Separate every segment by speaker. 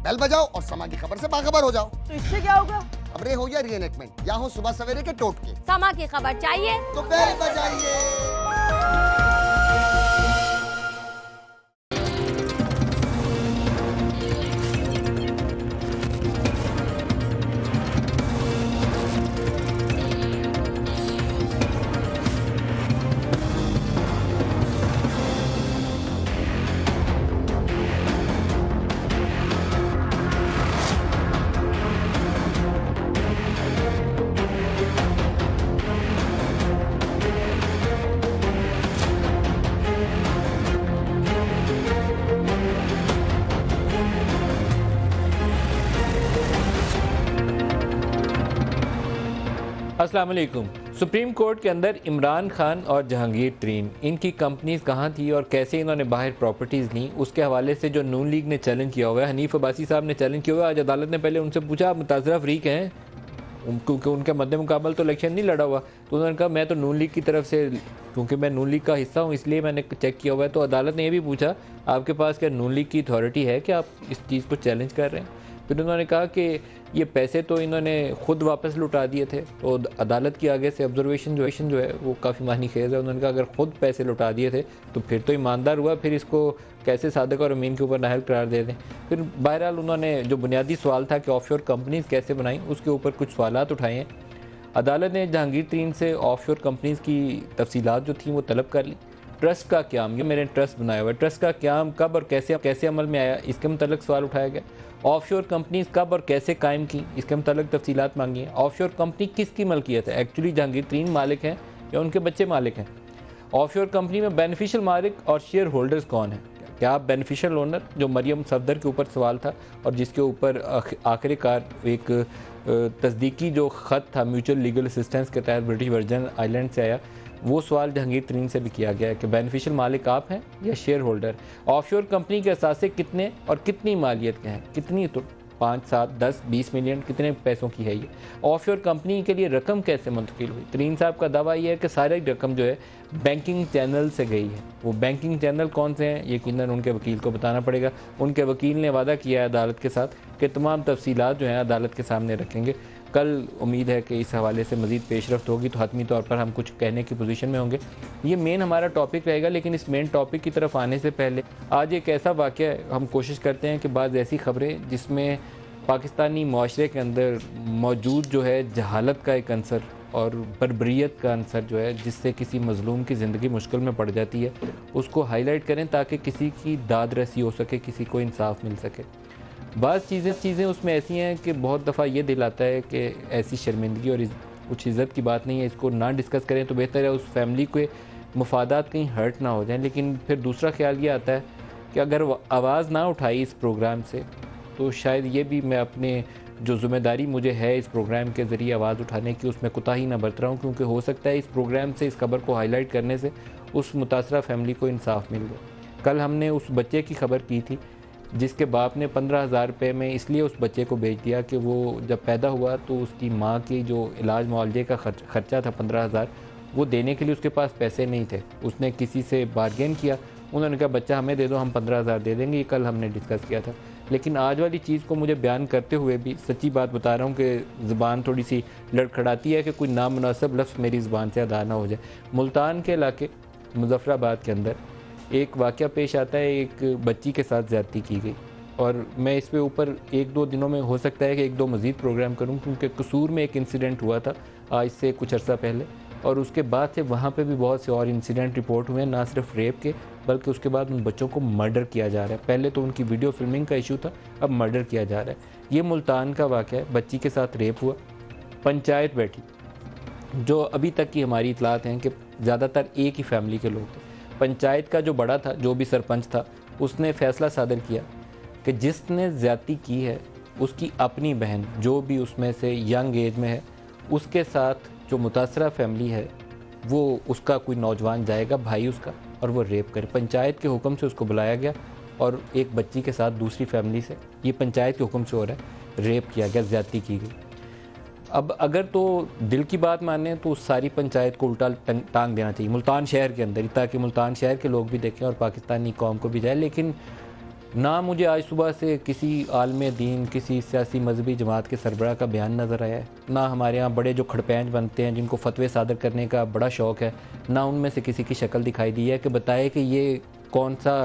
Speaker 1: Bell बजाओ और समा की खबर से बाखबर हो जाओ।
Speaker 2: तो इससे क्या होगा?
Speaker 1: खबरें हो या रीएनएक्टमेंट या हो सुबह सवेरे के टोटके,
Speaker 3: समा की खबर चाहिए
Speaker 1: तो बेल बजाइए।
Speaker 4: अस्सलाम वालेकुम। सुप्रीम कोर्ट के अंदर इमरान खान और जहांगीर तरीन, इनकी कंपनीज कहाँ थी और कैसे इन्होंने बाहर प्रॉपर्टीज़ ली, उसके हवाले से जो नून लीग ने चैलेंज किया हुआ है, हनीफ अब्बासी साहब ने चैलेंज किया हुआ है। आज अदालत ने पहले उनसे पूछा आप मुताज़रा फरीक हैं, क्योंकि उनके मद्दे मुकाबल तो इलेक्शन नहीं लड़ा हुआ, तो उन्होंने कहा मैं तो नून लीग की तरफ से, क्योंकि मैं नून लीग का हिस्सा हूँ इसलिए मैंने चेक किया हुआ है। तो अदालत ने यह भी पूछा आपके पास क्या नून लीग की अथॉरिटी है कि आप इस चीज़ को चैलेंज कर रहे हैं। फिर उन्होंने कहा कि ये पैसे तो इन्होंने खुद वापस लुटा दिए थे। तो अदालत की आगे से ऑब्जर्वेशन जो है वो काफ़ी मानी खेज़ है। उन्होंने कहा अगर खुद पैसे लुटा दिए थे तो फिर तो ईमानदार हुआ, फिर इसको कैसे सादिक और अमीन के ऊपर नाहल करार दे दें। फिर बहरहाल उन्होंने जो बुनियादी सवाल था कि ऑफशोर कंपनीज़ कैसे बनाई, उसके ऊपर कुछ सवालात उठाए हैं। अदालत ने जहांगीर तरीन से ऑफशोर कंपनीज़ की तफसीलात जो थी वो तलब कर ली। ट्रस्ट का क्याम, ये मैंने ट्रस्ट बनाया हुआ है, ट्रस्ट का क्याम कब और कैसे अमल में आया, इसके मतलब सवाल उठाया गया। ऑफशोर कंपनीज कब और कैसे कायम की, इसके मतलब तफसीलात मांगी हैं। ऑफशोर कंपनी किसकी मलकियत है, एक्चुअली जहांगीर तरीन मालिक हैं या उनके बच्चे मालिक हैं। ऑफशोर कंपनी में बेनिफिशियल मालिक और शेयर होल्डर्स कौन हैं, क्या आप बेनिफिशियल ओनर, जो मरियम सफदर के ऊपर सवाल था और जिसके ऊपर आखिरकार एक तस्दीकी जो ख़त था म्यूचुअल लीगल असिस्टेंस के तहत ब्रिटिश वर्जन आइलैंड से आया, वो सवाल जहांगीर तरीन से भी किया गया है कि बेनिफिशियल मालिक आप हैं या शेयर होल्डर। ऑफशोर कंपनी के असासे कितने और कितनी मालियत के हैं, कितनी, तो 5, 7, 10, 20 मिलियन कितने पैसों की है ये। ऑफशोर कंपनी के लिए रकम कैसे मुंतकिल हुई। तरीन साहब का दावा यह है कि सारी रकम जो है बैंकिंग चैनल से गई है। वो बैंकिंग चैनल कौन से हैं यकीनन उनके वकील को बताना पड़ेगा। उनके वकील ने वादा किया है अदालत के साथ कि तमाम तफसीलात जो हैं अदालत के सामने रखेंगे। कल उम्मीद है कि इस हवाले से मज़ीद पेशरफ्त होगी तो हतमी तौर पर हम कुछ कहने की पोजीशन में होंगे। ये मेन हमारा टॉपिक रहेगा, लेकिन इस मेन टॉपिक की तरफ आने से पहले आज एक ऐसा वाक़या हम कोशिश करते हैं कि बाद ऐसी ख़बरें जिसमें पाकिस्तानी माशरे के अंदर मौजूद जो है जहालत का एक अंसर और बर्बरियत का अंसर जो है, जिससे किसी मज़लूम की ज़िंदगी मुश्किल में पड़ जाती है, उसको हाईलाइट करें ताकि किसी की दाद रसी हो सके, किसी को इंसाफ मिल सके। बाज़ चीज़ें उसमें ऐसी हैं कि बहुत दफ़ा ये दिल आता है कि ऐसी शर्मिंदगी और कुछ इज़्ज़त की बात नहीं है, इसको ना डिस्कस करें तो बेहतर है, उस फैमिली के मफादात कहीं हर्ट ना हो जाएं। लेकिन फिर दूसरा ख्याल ये आता है कि अगर आवाज़ ना उठाई इस प्रोग्राम से तो शायद ये भी मैं अपने जो ज़िम्मेदारी मुझे है इस प्रोग्राम के ज़रिए आवाज़ उठाने की, उसमें कोताही ना बरत रहा हूँ, क्योंकि हो सकता है इस प्रोग्राम से, इस खबर को हाईलाइट करने से उस मुतासरा फैमिली को इंसाफ मिल जाए। कल हमने उस बच्चे की खबर की थी जिसके बाप ने 15,000 रुपये में इसलिए उस बच्चे को भेज दिया कि वो जब पैदा हुआ तो उसकी माँ की जो इलाज मुआवजे का खर्चा था 15,000, वो देने के लिए उसके पास पैसे नहीं थे। उसने किसी से बार्गेन किया, उन्होंने कहा बच्चा हमें दे दो, हम 15,000 दे देंगे। ये कल हमने डिस्कस किया था। लेकिन आज वाली चीज़ को मुझे बयान करते हुए भी सच्ची बात बता रहा हूँ कि ज़ुबान थोड़ी सी लड़खड़ाती है कि कोई नामुनासिब लफ्ज़ मेरी ज़ुबान से अदा ना हो जाए। मुल्तान के इलाके मुजफ्फराबाद के अंदर एक वाक़या पेश आता है, एक बच्ची के साथ ज़्यादती की गई, और मैं इस पे ऊपर 1-2 दिनों में हो सकता है कि 1-2 मज़ीद प्रोग्राम करूं, क्योंकि कसूर में एक इंसिडेंट हुआ था आज से कुछ अर्सा पहले, और उसके बाद से वहाँ पे भी बहुत से और इंसिडेंट रिपोर्ट हुए हैं, ना सिर्फ रेप के बल्कि उसके बाद उन बच्चों को मर्डर किया जा रहा है। पहले तो उनकी वीडियो फिल्मिंग का इशू था, अब मर्डर किया जा रहा है। ये मुल्तान का वाक़या है, बच्ची के साथ रेप हुआ, पंचायत बैठी, जो अभी तक की हमारी इतलात हैं कि ज़्यादातर एक ही फैमिली के लोग थे। पंचायत का जो बड़ा था, जो भी सरपंच था, उसने फ़ैसला सादर किया कि जिसने ज़्यादती की है उसकी अपनी बहन जो भी उसमें से यंग एज में है, उसके साथ जो मुतासरा फैमिली है वो उसका कोई नौजवान जाएगा, भाई उसका, और वो रेप करे। पंचायत के हुक्म से उसको बुलाया गया और एक बच्ची के साथ दूसरी फैमिली से, ये पंचायत के हुक्म से हो रहा है, रेप किया गया, ज़्यादती की गई। अब अगर तो दिल की बात माने तो सारी पंचायत को उल्टा टांग देना चाहिए मुल्तान शहर के अंदर, ताकि मुल्तान शहर के लोग भी देखें और पाकिस्तानी कौम को भी जाए। लेकिन ना मुझे आज सुबह से किसी आलम दीन, किसी सियासी मजहबी जमात के सरबराह का बयान नज़र आया है। ना हमारे यहाँ बड़े जो खड़पैंच बनते हैं जिनको फतवे सादर करने का बड़ा शौक़ है, ना उनमें से किसी की शक्ल दिखाई दी है कि बताए कि ये कौन सा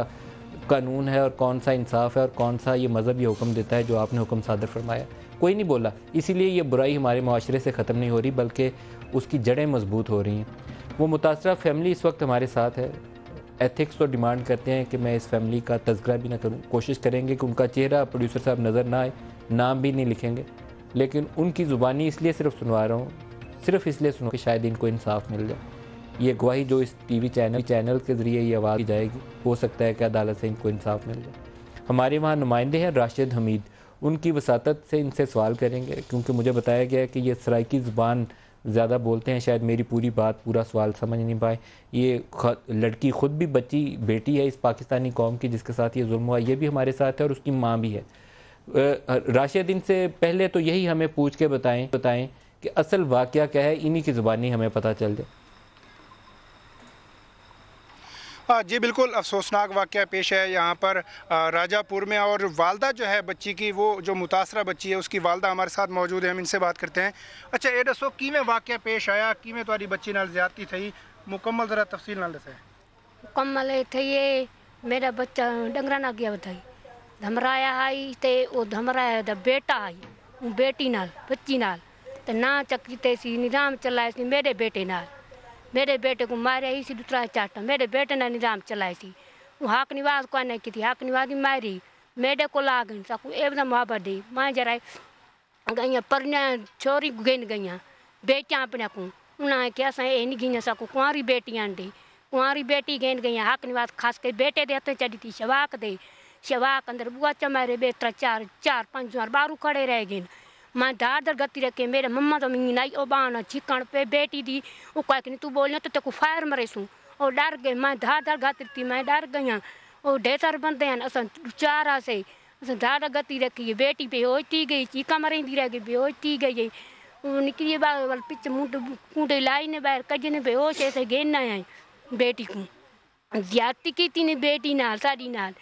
Speaker 4: कानून है और कौन सा इंसाफ है और कौन सा ये मज़हब ये हुक्म देता है जो आपने हुक्म सादर फरमाया। कोई नहीं बोला। इसीलिए ये बुराई हमारे माशरे से ख़त्म नहीं हो रही बल्कि उसकी जड़ें मजबूत हो रही हैं। वो मुतासरा फैमिली इस वक्त हमारे साथ है। एथिक्स तो डिमांड करते हैं कि मैं इस फैमिली का तज़किरा भी ना करूं। कोशिश करेंगे कि उनका चेहरा प्रोड्यूसर साहब नज़र ना आए, नाम भी नहीं लिखेंगे, लेकिन उनकी ज़ुबानी इसलिए सिर्फ सुनवा रहा हूँ, सिर्फ इसलिए सुनो कि शायद इनको इंसाफ मिल जाए। ये गवाही जो इस टीवी चैनल के ज़रिए ये आवाज़ दी जाएगी, हो सकता है कि अदालत से इनको इंसाफ मिल जाए। हमारे वहाँ नुमाइंदे हैं राशिद हमीद, उनकी वसातत से इनसे सवाल करेंगे क्योंकि मुझे बताया गया है कि ये सराइकी ज़ुबान ज़्यादा बोलते हैं, शायद मेरी पूरी बात पूरा सवाल समझ नहीं पाए। ये लड़की ख़ुद भी बेटी है इस पाकिस्तानी कौम की जिसके साथ ये जुल्म हुआ, ये भी हमारे साथ है और उसकी माँ भी है। राशिद, इनसे पहले तो यही हमें पूछ के बताएं कि असल वाक़या क्या है, इन्हीं की ज़ुबानी हमें पता चल जाए।
Speaker 2: जी बिल्कुल अफसोसनाक वाक़या पेश है यहाँ पर राजापुर में, और वालदा जो है बच्ची की, वो जो मुतासरा बच्ची है उसकी वालदा हमारे साथ मौजूद है, हम इनसे बात करते हैं। अच्छा ये दसो किमें वाक़या पेश आया, किमें तुम्हारी बच्ची नाल ज़्यादती थी, मुकम्मल ज़रा तफसील नाल दसे।
Speaker 3: मुकम्मल थे ये मेरा बच्चा डंगरा ना गया था, धमराया आई ते वो धमराया दा बेटा आई बेटी नाल बच्ची नाल ते ना चक्की ते सी निज़ाम चलाए सी मेरे बेटे को मारे इसी दूसरा चाटा मेरे बेटे ने निज़ाम चलाए सी वो हक निवाज को नहीं की थी, हक निवाज मारी मेरे को ला गई सकू एकदम मोहब्बत दी माँ जरा गई परने छोरी गई गई बेटियाँ अपने को उन्हें क्या सही नहीं गिन सकू कुंवारी बेटियाँ दी कुंवारी बेटी गेंद गई हक निवाज खास कर बेटे दे हथ चढ़ी थी शवाक अंदर बुआ चमारे बेतरा चार पाँच बारू खड़े रह गए। मैं दार गति रखे मेरे मम्मा तो मिंगी नहीं ओ बाण छिकण पे बेटी दी वो कह कि तू बोलियो तो तेको फायर मरे सूँ और डर गए मैं धार गति थी मैं डर गई हाँ और ढेर सारे बंदे हैं अस चारा से अस धार गति रखी बेटी बेहोश थी गई चीका मरेंदी रह गई बेहोश थी गई वो निकली बाल पिच मुंड कूटे लाई ने बाहर कजे ने बेहोश ऐसे गेना है बेटी को ज्यादती की थी ने बेटी नाल साड़ी नाल।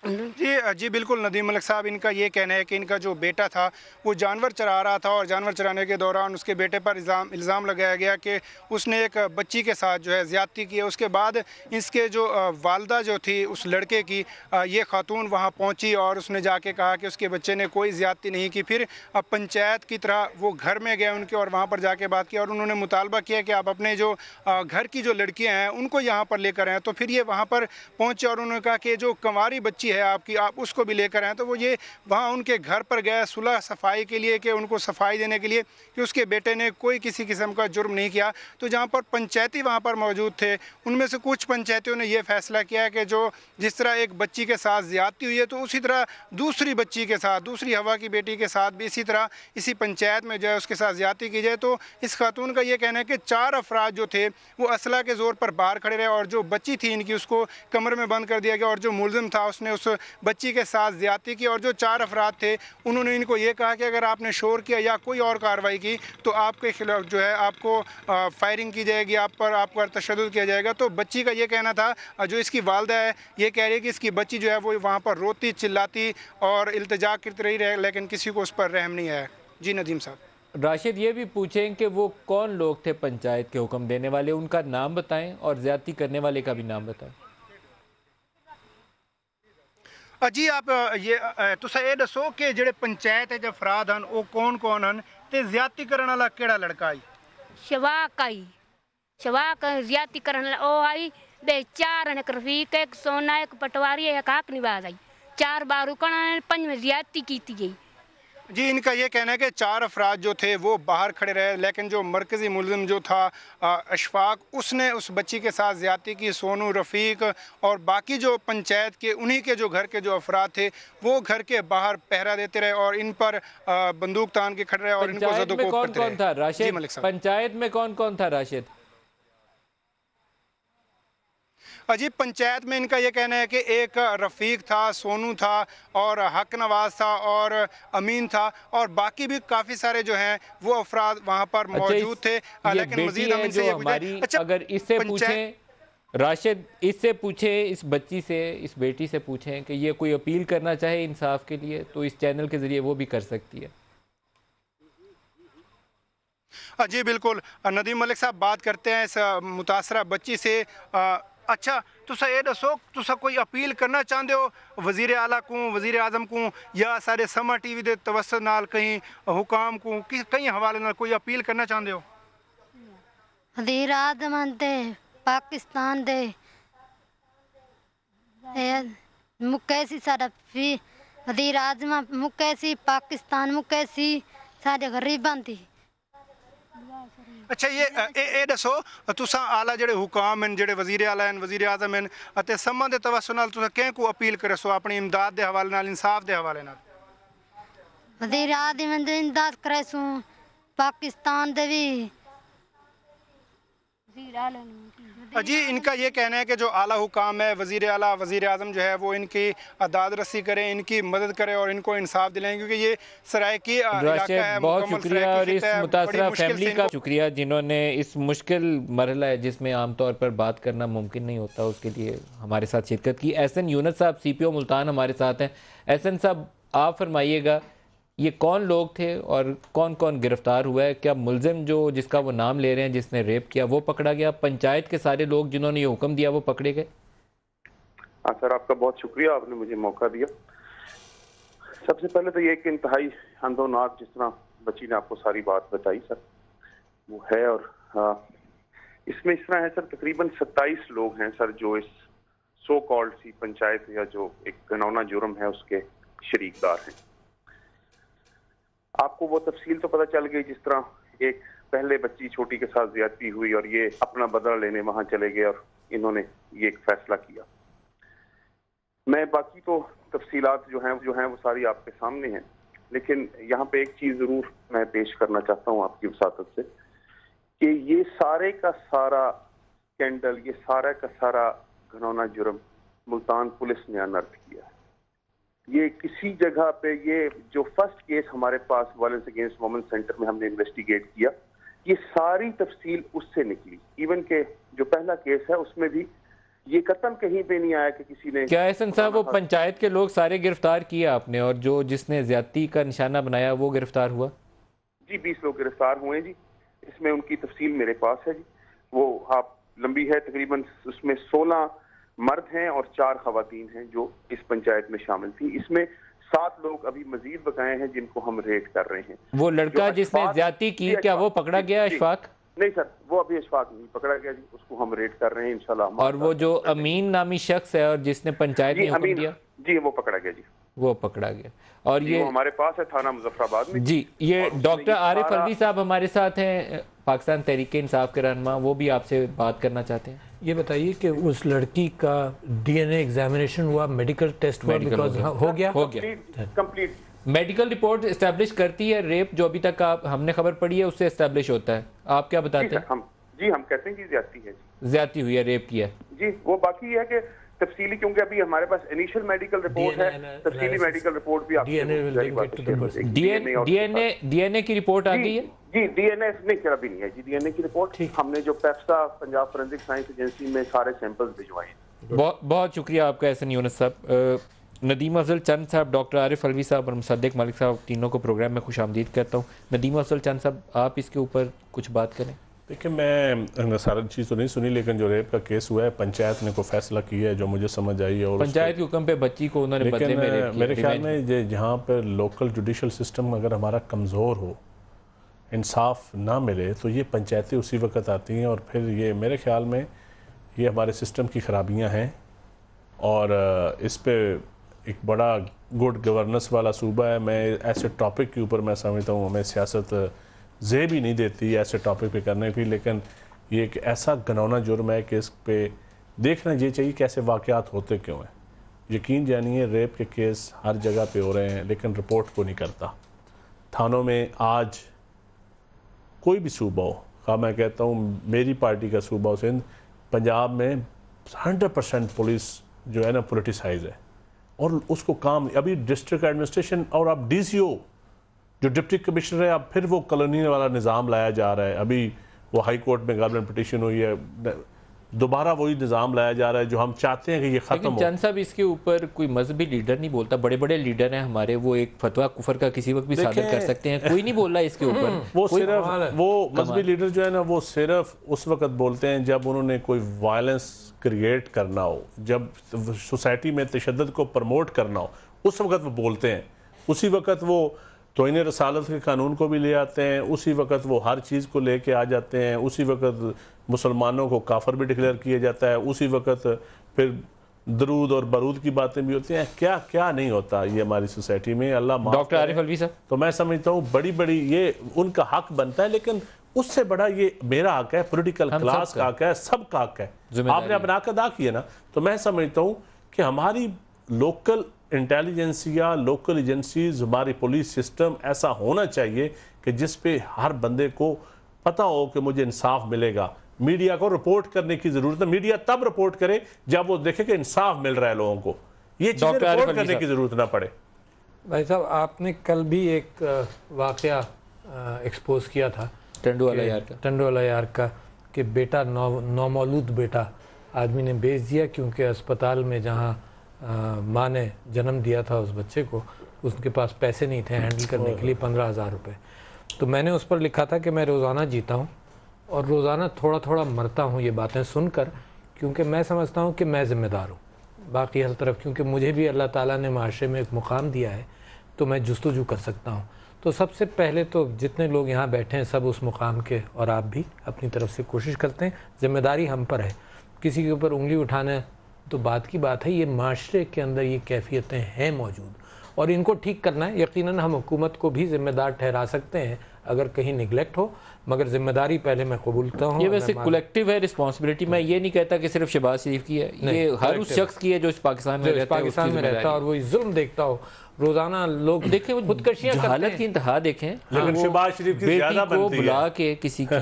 Speaker 2: जी बिल्कुल नदीम मलिक साहब, इनका ये कहना है कि इनका जो बेटा था वो जानवर चरा रहा था और जानवर चराने के दौरान उसके बेटे पर इल्ज़ाम लगाया गया कि उसने एक बच्ची के साथ जो है ज़्यादती की है। उसके बाद इसके जो वालदा जो थी उस लड़के की, ये खातून वहाँ पहुँची और उसने जाके कहा कि उसके बच्चे ने कोई ज़्यादती नहीं की। फिर पंचायत की तरह वो घर में गए उनके और वहाँ पर जाके बात की और उन्होंने मुतालबा किया कि आप अपने जो घर की जो लड़कियाँ हैं उनको यहाँ पर लेकर आएँ। तो फिर ये वहाँ पर पहुँचे और उन्होंने कहा कि जो कंवारी बच्ची है आपकी, आप उसको भी लेकर आए। तो वो ये वहाँ उनके घर पर गया सुलह सफाई के लिए कि उनको सफाई देने के लिए कि उसके बेटे ने कोई किसी किस्म का जुर्म नहीं किया। तो जहाँ पर पंचायती वहाँ पर मौजूद थे उनमें से कुछ पंचायतियों ने ये फैसला किया कि जो जिस तरह एक बच्ची के साथ ज़्यादती हुई है तो उसी तरह दूसरी बच्ची के साथ, दूसरी हवा की बेटी के साथ भी इसी तरह इसी पंचायत में जो है उसके साथ ज़्यादती की जाए। तो इस खातून का ये कहना है कि 4 अफराद जो थे वो असला के ज़ोर पर बाहर खड़े रहे और जो बच्ची थी इनकी उसको कमरे में बंद कर दिया गया और जो मुलजिम था उसने उस बच्ची के साथ ज़्यादती की। और जो 4 अफराद थे उन्होंने इनको ये कहा कि अगर आपने शोर किया या कोई और कार्रवाई की तो आपके खिलाफ जो है आपको फायरिंग की जाएगी, आप पर तशद्दुद किया जाएगा। तो बच्ची का ये कहना था, जो इसकी वालदा है ये कह रही है कि इसकी बच्ची जो है वो वहाँ पर रोती चिल्लाती और इल्तिजा करती रही लेकिन किसी को उस पर रहम नहीं आया। जी नदीम साहब।
Speaker 4: राशिद, ये भी पूछें कि वो कौन लोग थे पंचायत के हुक्म देने वाले, उनका नाम बताएं और ज़्यादती करने वाले का भी नाम बताएं।
Speaker 2: जी आप ये तुसा ये दसो कि जेड़े पंचायत है जो अफराद हैं वो कौन कौन हैं ते ज़्यादती करने वाला केड़ा लड़का आई?
Speaker 3: शवाक आई, शवाक ज़्यादती करने वाला ओ आई बे 4 एक रफीक एक सोना एक पटवारी एक हक निवाज आई 4 बारू कण 5 में ज़्यादती की गई।
Speaker 2: जी इनका ये कहना है कि 4 अफराद जो थे वो बाहर खड़े रहे लेकिन जो मरकज़ी मुलज़िम जो था अशफाक, उसने उस बच्ची के साथ ज़्यादती की। सोनू, रफ़ीक और बाकी जो पंचायत के उन्हीं के जो घर के जो अफराद थे वो घर के बाहर पहरा देते रहे और इन पर बंदूक तान के खड़े रहे और इनको ज़दोकोब करते रहे।
Speaker 4: कौन था राशिद? पंचायत में कौन कौन था राशिद?
Speaker 2: अजीब पंचायत में इनका ये कहना है कि एक रफ़ीक था, सोनू था और हक नवाज था और अमीन था और बाकी भी काफ़ी सारे जो हैं वो अफराद वहाँ पर मौजूद थे। लेकिन मजीद हम इनसे ये पूछें,
Speaker 4: अच्छा, अगर इससे पूछें राशिद, इससे पूछे, इस बच्ची से, इस बेटी से पूछें कि ये कोई अपील करना चाहे इंसाफ के लिए तो इस चैनल के ज़रिए वो भी कर सकती है।
Speaker 2: जी बिल्कुल, नदीम मलिक साहब बात करते हैं इस मुतासरा बच्ची से। अच्छा, तुसा ये दसो, तुसा कोई अपील करना चाहते हो वज़ीर आला को, वज़ीर आज़म को, या सारे समा टीवी दे तवस्सुत नाल कहीं हुकाम को कई हवाले नाल कोई अपील करना चाहते हो?
Speaker 5: वज़ीर आज़म दे पाकिस्तान दे मुकैसी सारा फी वज़ीर आज़म मुकैसी पाकिस्तान मुकैसी सारे गरीबां दी।
Speaker 2: अच्छा, ये दसो, तुसा आला जेड़े हुकाम हैं, जेड़े वज़ीर आला हैं, वज़ीर आज़म हैं, अते समा दे तवस्सुत नाल तुसा कें को अपील करे सो अपनी इमदाद दे हवाले नाल, इंसाफ दे हवाले नाल?
Speaker 5: वज़ीर आज़म दे इमदाद करे सो पाकिस्तान दे भी।
Speaker 2: जी, इनका ये कहना है कि जो आला हुकाम है, वज़ीर आला, वज़ीर आज़म जो है वो इनकी दाद रसी करें, इनकी मदद करें और इनको इंसाफ दिलाएं, क्योंकि ये सरायकी इलाका है।
Speaker 4: बहुत शुक्रिया, और इस मुतासरा फैमिली का शुक्रिया जिन्होंने इस मुश्किल मरहला है जिसमें आमतौर पर बात करना मुमकिन नहीं होता, उसके लिए हमारे साथ शिरकत की। एहसन यूनुस साहब CPO मुल्तान हमारे साथ हैं। एहसन साहब, आप फरमाइएगा, ये कौन लोग थे और कौन कौन गिरफ्तार हुआ है? क्या मुलजिम जो जिसका वो नाम ले रहे हैं जिसने रेप किया वो पकड़ा गया? पंचायत के सारे लोग जिन्होंने ये हुक्म दिया वो पकड़े गए?
Speaker 6: हाँ सर, आपका बहुत शुक्रिया, आपने मुझे मौका दिया। सबसे पहले तो ये कि इंतहाई अंदोनाक, जिस तरह बच्ची ने आपको सारी बात बताई सर, वो है। और इसमें इस तरह है सर, तकरीबन 27 लोग हैं सर जो इस सो कॉल्ड सी पंचायत या जो एक घिनौना जुर्म है उसके शरीकदार हैं। आपको वो तफसील तो पता चल गई, जिस तरह एक पहले बच्ची छोटी के साथ ज्यादती हुई और ये अपना बदला लेने वहां चले गए और इन्होंने ये एक फैसला किया। मैं बाकी तो तफसीलात जो हैं वो सारी आपके सामने हैं, लेकिन यहाँ पे एक चीज जरूर मैं पेश करना चाहता हूँ आपकी वसातत से कि ये सारे का सारा स्कैंडल, ये सारा का सारा घिनौना जुर्म मुल्तान पुलिस ने अनर्थ किया है। ये किसी जगह पे, ये जो फर्स्ट केस हमारे पास वायलेंस अगेंस्ट वुमेन सेंटर में हमने इन्वेस्टिगेट किया, ये सारी तफसील उससे निकली। इवन के जो पहला केस है उसमें भी ये कतन कहीं पे नहीं आया कि किसी ने। क्या
Speaker 4: एहसन साहब, वो पंचायत के लोग सारे गिरफ्तार किए आपने, और जो जिसने ज्यादती का निशाना बनाया वो गिरफ्तार हुआ?
Speaker 6: जी, 20 लोग गिरफ्तार हुए जी। इसमें उनकी तफसील मेरे पास है जी, वो आप लंबी है। तकरीबन उसमें 16 मर्द हैं और 4 खवातीन हैं जो इस पंचायत में शामिल थी। इसमें 7 लोग अभी मजीद बकाए हैं जिनको हम रेड कर रहे हैं।
Speaker 4: वो लड़का जिसने ज्यादती की, क्या वो पकड़ा गया? अशफाक?
Speaker 6: नहीं सर, वो अभी अशफाक नहीं पकड़ा गया जी, उसको हम रेड कर रहे हैं इंशाल्लाह।
Speaker 4: और वो जो अमीन नामी शख्स है और जिसने पंचायत में हुक्म दिया
Speaker 6: जी, वो पकड़ा गया जी,
Speaker 4: वो पकड़ा गया। और ये
Speaker 6: हमारे पास है थाना मुजफ्फराबाद में
Speaker 4: जी। ये डॉक्टर आरिफ अलवी साहब हमारे साथ हैं, पाकिस्तान तहरीक इंसाफ के रहनुमा, वो भी आपसे बात करना चाहते हैं।
Speaker 7: ये बताइए कि उस लड़की का DNA एग्जामिनेशन हुआ, मेडिकल टेस्ट हुआ? बिकॉज हो गया
Speaker 6: कंप्लीट।
Speaker 4: मेडिकल रिपोर्ट एस्टैब्लिश करती है रेप, जो अभी तक हमने खबर पड़ी है उससे एस्टैब्लिश होता है। आप क्या बताते हैं?
Speaker 6: हम कहते हैं कि ज्यादती है,
Speaker 4: ज्यादती हुई है, रेप किया
Speaker 6: जी। वो बाकी है कि तफसीली, क्योंकि अभी हमारे पास इनिशियल मेडिकल रिपोर्ट है, तफसीली मेडिकल रिपोर्ट भी
Speaker 4: DNA की रिपोर्ट आ गई है
Speaker 6: जी। DNA नहीं सर, अभी नहीं है जी DNA की रिपोर्ट। हमने जो पेप्सा पंजाब फोरेंसिक साइंस एजेंसी में सारे सैंपल्स भिजवाए हैं।
Speaker 4: बहुत शुक्रिया आपका एहसन यूनुस साहब। नदीम अफजल चंद साहब, डॉक्टर आरिफ अलवी साहब और मुसद्दिक मलिक साहब, तीनों को प्रोग्राम में खुशामदीद करता हूँ। नदीम अफजल चंद साहब, आप इसके ऊपर कुछ बात करें।
Speaker 8: देखिए, मैं सारी चीज़ तो नहीं सुनी, लेकिन जो रेप का केस हुआ है पंचायत ने को फैसला किया है जो मुझे समझ आई है। और
Speaker 4: पंचायत के हुक्म पे बच्ची को उन्होंने बदले में रेप किया।
Speaker 8: मेरे ख्याल में जहाँ पर लोकल जुडिशल सिस्टम अगर हमारा कमज़ोर हो, इंसाफ ना मिले, तो ये पंचायतें उसी वक्त आती हैं। और फिर ये मेरे ख्याल में ये हमारे सिस्टम की ख़राबियाँ हैं। और इस पर एक बड़ा गुड गवर्नेंस वाला सूबा है। मैं ऐसे टॉपिक के ऊपर मैं समझता हूँ हमें सियासत ज़ेब ही नहीं देती ऐसे टॉपिक पे करने की, लेकिन ये एक ऐसा घिनौना जुर्म है कि इस पे देखना ये चाहिए कैसे वाक़यात होते क्यों हैं। यकीन जानिए, रेप के केस हर जगह पे हो रहे हैं, लेकिन रिपोर्ट को नहीं करता। थानों में आज कोई भी सूबा हो, हाँ मैं कहता हूँ मेरी पार्टी का सूबा हो सिंध, पंजाब में 100% पुलिस जो है ना पोलिटिसाइज है, और उसको काम अभी डिस्ट्रिक्ट एडमिनिस्ट्रेशन और अब DCO जो डिप्टी कमिश्नर है, अब फिर वो कॉलोनी वाला निज़ाम लाया जा रहा है। अभी वो हाई कोर्ट में गवर्नमेंट पिटीशन हुई है, दोबारा वही निज़ाम लाया जा रहा है जो हम चाहते हैं कि ये ख़त्म हो।
Speaker 4: चंद साहब, इसके ऊपर कोई मजहबी लीडर नहीं बोलता, बड़े बड़े लीडर हैं हमारे, वो एक फतवा कुफर का किसी वक्त भी सादर कर सकते हैं, कोई नहीं बोल रहा इसके ऊपर।
Speaker 8: वो सिर्फ वो मजहबी लीडर जो है ना, वो सिर्फ उस वक्त बोलते हैं जब उन्होंने कोई वायलेंस क्रिएट करना हो, जब सोसाइटी में तशद्दुद को प्रमोट करना हो, उस वक्त वो बोलते हैं। उसी वक्त वो तोहिन रसालत के कानून को भी ले आते हैं, उसी वक्त वो हर चीज़ को लेके आ जाते हैं, उसी वक्त मुसलमानों को काफिर भी डिक्लेयर किया जाता है, उसी वक्त फिर दरूद और बरूद की बातें भी होती हैं। क्या क्या नहीं होता ये हमारी सोसाइटी में, अल्लाह माफ़ करे।
Speaker 4: डॉक्टर आरिफ अलवी साहब,
Speaker 8: तो मैं समझता हूँ बड़ी बड़ी ये उनका हक बनता है, लेकिन उससे बड़ा ये मेरा हक है, पॉलिटिकल क्लास का हक है, सबका हक है। आपने अपना हक अदा किया ना, तो मैं समझता हूँ कि हमारी लोकल इंटेलिजेंस या लोकल एजेंसीज, हमारी पुलिस सिस्टम ऐसा होना चाहिए कि जिस पे हर बंदे को पता हो कि मुझे इंसाफ मिलेगा। मीडिया को रिपोर्ट करने की जरूरत है, मीडिया तब रिपोर्ट करे जब वो देखे कि इंसाफ मिल रहा है लोगों को, ये चीजें रिपोर्ट करने की जरूरत ना पड़े।
Speaker 7: भाई साहब, आपने कल भी एक वाकया एक्सपोज किया था टंडोवाला यार का कि बेटा नौमौलूद बेटा आदमी ने बेच दिया क्योंकि अस्पताल में जहाँ माँ ने जन्म दिया था उस बच्चे को, उसके पास पैसे नहीं थे हैंडल करने के लिए 15,000 रुपये। तो मैंने उस पर लिखा था कि मैं रोज़ाना जीता हूँ और रोज़ाना थोड़ा थोड़ा मरता हूँ ये बातें सुनकर, क्योंकि मैं समझता हूँ कि मैं ज़िम्मेदार हूँ बाकी हर तरफ, क्योंकि मुझे भी अल्लाह ताला ने माशरे में एक मुकाम दिया है तो मैं जुस्तजू कर सकता हूँ। तो सबसे पहले तो जितने लोग यहाँ बैठे हैं सब उस मुकाम के, और आप भी अपनी तरफ से कोशिश करते हैं, ज़िम्मेदारी हम पर है। किसी के ऊपर उंगली उठाना तो बात की बात है, ये माशरे के अंदर ये कैफियतें हैं मौजूद और इनको ठीक करना है। यकीनन हम हुकूमत को भी जिम्मेदार ठहरा सकते हैं अगर कहीं निगलेक्ट हो, मगर जिम्मेदारी पहले मैं कबूलता हूँ।
Speaker 4: ये वैसे कलेक्टिव है रिस्पॉन्सिबिलिटी। मैं ये नहीं कहता कि सिर्फ शहबाज शरीफ की है, ये हर उस शख्स की है जो इस पाकिस्तान में रहता है
Speaker 7: और वो जुल्म देखता हो। रोजाना लोग देखें, वो खुदकशियां करते हैं।
Speaker 4: हालत की इंतहा देखें,
Speaker 8: लेकिन शहबाज शरीफ की ज्यादा बनती है।
Speaker 4: बुला के किसी की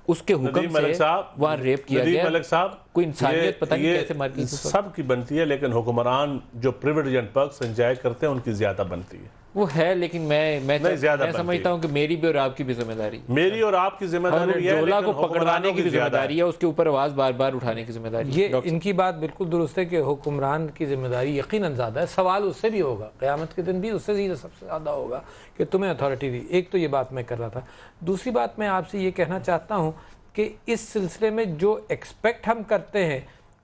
Speaker 4: उसके हुक्म से वहाँ रेप किया गया।
Speaker 8: मलिक साहब,
Speaker 4: कोई इंसानियत पता नहीं कैसे मार की
Speaker 8: सब की बनती है, लेकिन हुक्मरान जो प्रिविलेज एंड पर्क्स एंजॉय करते हैं उनकी ज्यादा बनती है।
Speaker 4: वो है, लेकिन मैं समझता हूँ कि मेरी भी और आपकी भी जिम्मेदारी,
Speaker 8: मेरी और आपकी जिम्मेदारी है,
Speaker 4: डोला को पकड़वाने की भी जिम्मेदारी है, उसके ऊपर आवाज बार बार उठाने की जिम्मेदारी।
Speaker 7: ये इनकी बात बिल्कुल दुरुस्त है कि हुक्मरान की जिम्मेदारी यकीनन ज्यादा है। सवाल उससे भी होगा, क़यामत के दिन भी उससे सबसे ज्यादा होगा कि तुम्हें अथॉरिटी दी। एक तो ये बात मैं कर रहा था। दूसरी बात मैं आपसे ये कहना चाहता हूँ कि इस सिलसिले में जो एक्सपेक्ट हम करते हैं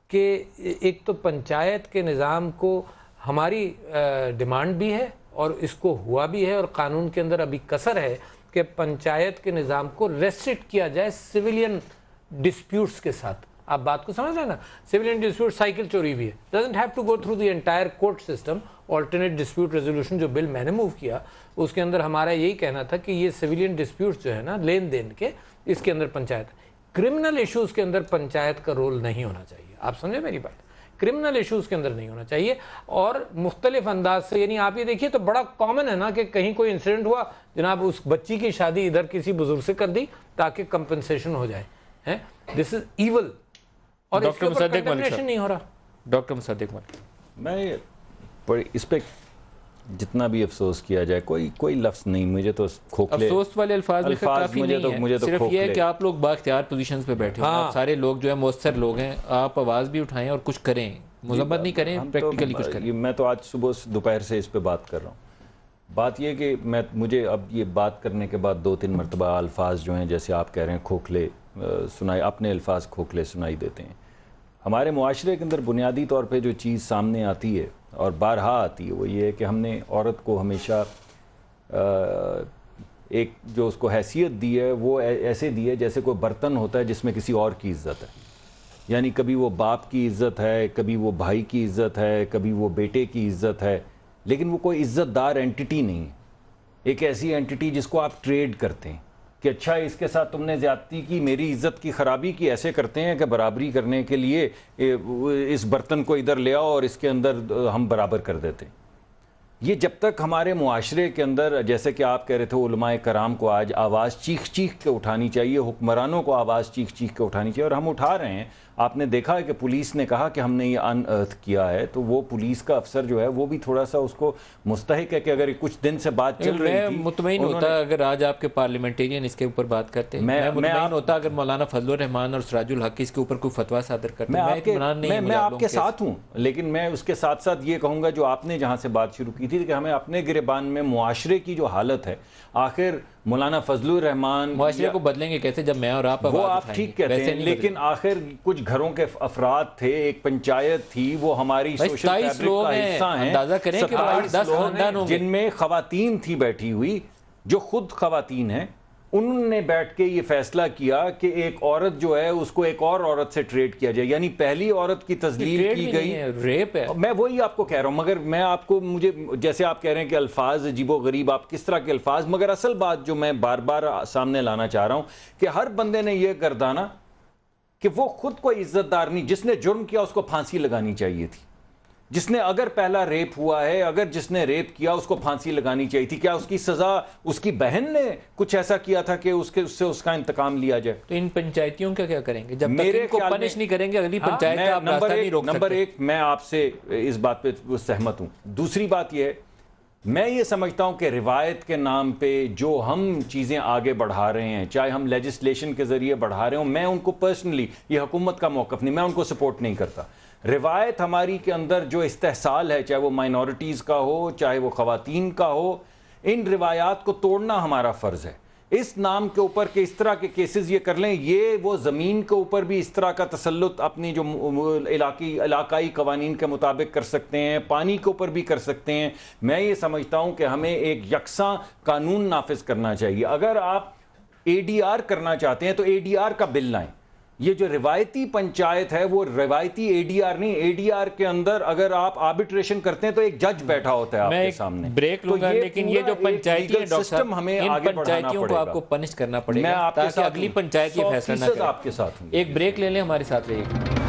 Speaker 7: कि एक तो पंचायत के निज़ाम को हमारी डिमांड भी है और इसको हुआ भी है, और कानून के अंदर अभी कसर है कि पंचायत के निज़ाम को रेस्ट्रिक्ट किया जाए सिविलियन डिस्प्यूट्स के साथ। आप बात को समझ रहे हैं ना? सिविलियन डिस्प्यूट, साइकिल चोरी भी है, doesn't have to go through the entire court system. Alternate dispute resolution जो बिल मैंने मूव किया उसके अंदर हमारा यही कहना था कि ये सिविलियन डिस्प्यूट्स जो है ना, लेन देन के, इसके अंदर पंचायत, क्रिमिनल इश्यूज के अंदर पंचायत का रोल नहीं होना चाहिए। आप समझे मेरी बात? क्रिमिनल इश्यूज के अंदर नहीं होना चाहिए। और मुख्तलिफ अंदाज से, यानी आप ये देखिए तो बड़ा कॉमन है ना कि कहीं कोई इंसिडेंट हुआ, जनाब उस बच्ची की शादी इधर किसी बुजुर्ग से कर दी ताकि कंपनसेशन हो जाए, है। This is evil. और
Speaker 4: डॉक्टर मुसद्दिक मलिक
Speaker 7: नहीं हो रहा।
Speaker 4: डॉक्टर मुसद्दिक मलिक,
Speaker 9: मैं इस पे जितना भी अफसोस किया जाए कोई लफ्ज़ नहीं, मुझे तो खोखले
Speaker 4: अफसोस वाले अल्फाज मुझे तो
Speaker 9: सिर्फ
Speaker 4: ये है कि आप लोग बाख्तियार पोजीशंस पे बैठे हो। आप सारे लोग जो है मुअस्सर लोग हैं, आप आवाज़ भी उठाएं और कुछ करें, मुज़म्मत नहीं करें, प्रैक्टिकली कुछ करें।
Speaker 9: मैं तो आज सुबह दोपहर से इस पे बात कर रहा हूँ। बात ये कि मुझे अब ये बात करने के बाद 2-3 मरतबा अल्फाज जो हैं, जैसे आप कह रहे हैं, खोखले सुनाई, अपने अल्फाज खोखले सुनाई देते हैं। हमारे मुआशरे के अंदर बुनियादी तौर पे जो चीज़ सामने आती है और बारहा आती है वो ये है कि हमने औरत को हमेशा एक जो उसको हैसियत दी है वो ऐसे दी है जैसे कोई बर्तन होता है जिसमें किसी और की इज़्ज़त है। यानी कभी वो बाप की इज़्ज़त है, कभी वो भाई की इज़्ज़त है, कभी वो बेटे की इज़्ज़त है, लेकिन वो कोई इज़्ज़तदार एंटिटी नहीं है। एक ऐसी एंटिटी जिसको आप ट्रेड करते हैं कि अच्छा इसके साथ तुमने ज़्यादती की, मेरी इज़्ज़त की ख़राबी की, ऐसे करते हैं कि बराबरी करने के लिए इस बर्तन को इधर ले आओ और इसके अंदर हम बराबर कर देते हैं। ये जब तक हमारे मुआशरे के अंदर, जैसे कि आप कह रहे थे, उलमाए कराम को आज आवाज़ चीख चीख के उठानी चाहिए, हुक्मरानों को आवाज़ चीख चीख के उठानी चाहिए, और हम उठा रहे हैं। आपने देखा है कि पुलिस ने कहा कि हमने ये अनअर्थ किया है, तो वो पुलिस का अफसर जो है वो भी थोड़ा सा उसको मुस्तहिक है कि अगर कुछ दिन से बात चल रही थी।
Speaker 4: मुतमईन होता अगर आज आपके पार्लियामेंटेरियन इसके ऊपर बात करते हैं, मैं मुतमईन होता अगर मौलाना फजलुर रहमान और सिराजुल हक इसके ऊपर कोई फतवा सादर करते।
Speaker 9: मैं आपके साथ हूँ, लेकिन मैं उसके साथ साथ ये कहूँगा जो आपने जहाँ से बात शुरू की थी कि हमें अपने गिरबान में मुआशरे की जो हालत है, आखिर मौलाना फजलुर रहमान
Speaker 4: मुआशरे को बदलेंगे कैसे जब मैं और आप
Speaker 9: वो आप ठीक कहते हैं, लेकिन आखिर कुछ घरों के अफराद थे, एक पंचायत थी, वो हमारी सोशल फैब्रिक का हिस्सा है।
Speaker 4: अंदाजा करें कि 10 खानदान होंगे
Speaker 9: जिनमें खवातीन थी बैठी हुई, जो खुद खवातीन है, उन्होंने बैठ के ये फैसला किया कि एक औरत जो है उसको एक और औरत से ट्रेड किया जाए, यानी पहली औरत की तस्लील की गई,
Speaker 4: रेप है।
Speaker 9: मैं वही आपको कह रहा हूं, मगर मैं आपको, मुझे जैसे आप कह रहे हैं कि अल्फाज अजीबो गरीब, आप किस तरह के अल्फाज, मगर असल बात जो मैं बार बार सामने लाना चाह रहा हूं कि हर बंदे ने यह गर्दाना कि वो खुद को इज्जतदार नहीं, जिसने जुर्म किया उसको फांसी लगानी चाहिए थी, जिसने अगर पहला रेप हुआ है, अगर जिसने रेप किया उसको फांसी लगानी चाहिए थी। क्या उसकी सजा उसकी बहन ने कुछ ऐसा किया था कि उससे उसका इंतकाम लिया जाए?
Speaker 4: तो इन पंचायतियों का क्या करेंगे जब तक इनको पनिश नहीं करेंगे? अगली पंचायत का आप रास्ता नहीं रोक सकते।
Speaker 9: नंबर एक, मैं आपसे इस बात पे सहमत हूं। दूसरी बात यह है, मैं ये समझता हूं कि रिवायत के नाम पे जो हम चीज़ें आगे बढ़ा रहे हैं, चाहे हम लेजिस्लेशन के जरिए बढ़ा रहे हो, मैं उनको पर्सनली, ये हुकूमत का मौक़िफ़ नहीं, मैं उनको सपोर्ट नहीं करता। रिवायत हमारी के अंदर जो इस्तेहसाल है, चाहे वो माइनॉरिटीज़ का हो, चाहे वो ख़वातीन का हो, इन रिवायात को तोड़ना हमारा फ़र्ज़ है। इस नाम के ऊपर के इस तरह के केसेस ये कर लें, ये वो ज़मीन के ऊपर भी इस तरह का तसल्लुत अपनी जो इलाकाई कवानीन के मुताबिक कर सकते हैं, पानी के ऊपर भी कर सकते हैं। मैं ये समझता हूँ कि हमें एक यकसा कानून नाफिज करना चाहिए। अगर आप ADR करना चाहते हैं तो ADR का बिल लाएं। ये जो रिवायती पंचायत है वो रिवायती ADR नहीं, ADR के अंदर अगर आप आर्बिट्रेशन करते हैं तो एक जज बैठा होता है आपके सामने।
Speaker 4: ब्रेक लूंगा, लेकिन ये जो पंचायती
Speaker 9: सिस्टम हमें आगे बढ़ाना पड़ेगा,
Speaker 4: आपको पनिश करना पड़ेगा ताकि अगली पंचायत ये फैसला ना करे।
Speaker 9: आपके साथ हूं।
Speaker 4: एक ब्रेक ले लें, हमारे साथ रहिए।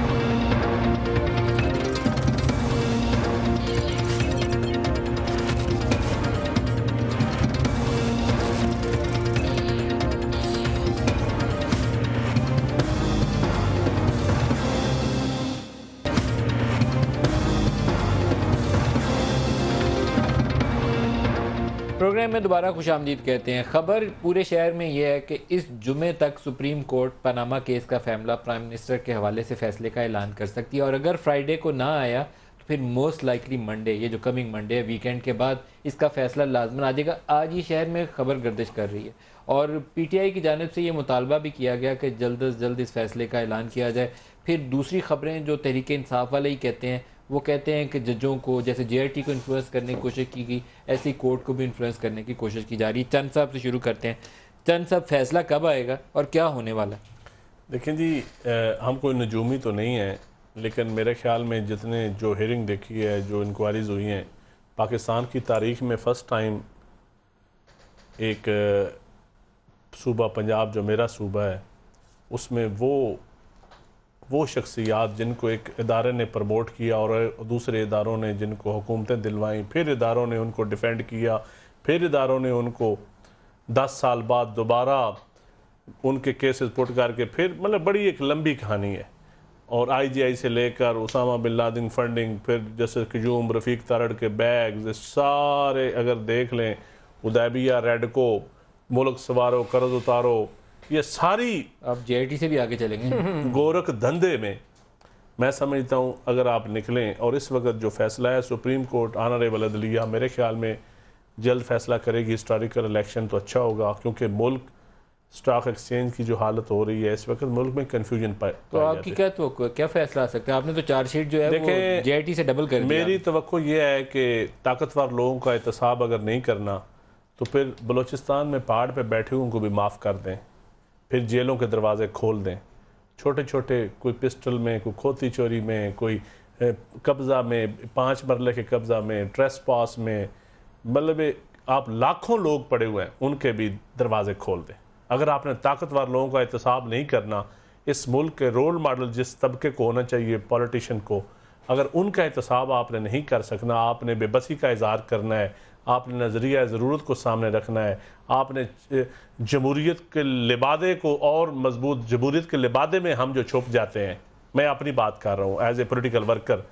Speaker 4: प्रोग्राम में दोबारा खुशामदीद कहते हैं। खबर पूरे शहर में यह है कि इस जुमे तक सुप्रीम कोर्ट पनामा केस का फैसला प्राइम मिनिस्टर के हवाले से फैसले का ऐलान कर सकती है, और अगर फ्राइडे को ना आया तो फिर मोस्ट लाइकली मंडे, ये जो कमिंग मंडे है, वीकेंड के बाद इसका फैसला लाजमन आ जाएगा। आज ही शहर में खबर गर्दिश कर रही है और PTI की जानिब से ये मुतालबा भी किया गया कि जल्द अज जल्द इस फैसले का ऐलान किया जाए। फिर दूसरी खबरें जो तहरीक इंसाफ वाले ही कहते हैं, वो कहते हैं कि जजों को, जैसे JRT को इन्फ्लुएंस करने की कोशिश की गई, ऐसी कोर्ट को भी इन्फ्लुएंस करने की कोशिश की जा रही है। चंद साहब से शुरू करते हैं। चंद साहब, फैसला कब आएगा और क्या होने वाला?
Speaker 8: देखें जी, हम कोई नजूमी तो नहीं है, लेकिन मेरे ख्याल में जितने जो हेयरिंग देखी है, जो इंक्वायरीज हुई हैं, पाकिस्तान की तारीख में फ़र्स्ट टाइम एक सूबा पंजाब जो मेरा सूबा है, उसमें वो शख्सियात जिनको एक इदारे ने प्रमोट किया और दूसरे इदारों ने जिनको हुकूमतें दिलवाई, फिर इदारों ने उनको डिफेंड किया, फिर इदारों ने उनको 10 साल बाद दोबारा उनके केसेस पुट करके, फिर मतलब बड़ी एक लंबी कहानी है। और IGI से लेकर उसामा बिन लादेन फंडिंग, फिर जैसे क्यूम, रफ़ीक तारड़ के बैग्स, सारे अगर देख लें, उदैबिया, रेडको, मुल्क सवारो, कर्ज उतारो, ये सारी,
Speaker 4: आप JRT से भी आगे चलेंगे,
Speaker 8: गोरख धंधे में मैं समझता हूँ अगर आप निकलें। और इस वक्त जो फैसला है सुप्रीम कोर्ट ऑनरेबल अदलिया मेरे ख्याल में जल्द फैसला करेगी। हिस्टोरिकल इलेक्शन तो अच्छा होगा, क्योंकि मुल्क स्टॉक एक्सचेंज की जो हालत हो रही है इस वक्त, मुल्क में कन्फ्यूजन
Speaker 4: तो आपकी क्या फैसला आ सकता है? आपने तो चार्जशीट जो है वो JRT से डबल कर दिया।
Speaker 8: मेरी तवक्को ये है कि ताकतवर लोगों का एहतसाब अगर नहीं करना तो फिर बलूचिस्तान में पहाड़ पे बैठे हुए को भी माफ़ कर दें, फिर जेलों के दरवाजे खोल दें। छोटे छोटे, कोई पिस्टल में, कोई खोती चोरी में, कोई कब्ज़ा में, 5 मरले के कब्ज़ा में, ट्रेसपास में, मतलब आप लाखों लोग पड़े हुए हैं, उनके भी दरवाजे खोल दें। अगर आपने ताकतवर लोगों का एहतसाब नहीं करना, इस मुल्क के रोल मॉडल जिस तबके को होना चाहिए पॉलिटिशियन को, अगर उनका एहतसाब आपने नहीं कर सकना, आपने बेबसी का इजहार करना है, आपने नज़रिया ज़रूरत को सामने रखना है, आपने जमहूरियत के लिबादे को और मजबूत, जमहूरियत के लिबादे में हम जो छुप जाते हैं, मैं अपनी बात कर रहा हूँ एज ए पोलिटिकल वर्कर,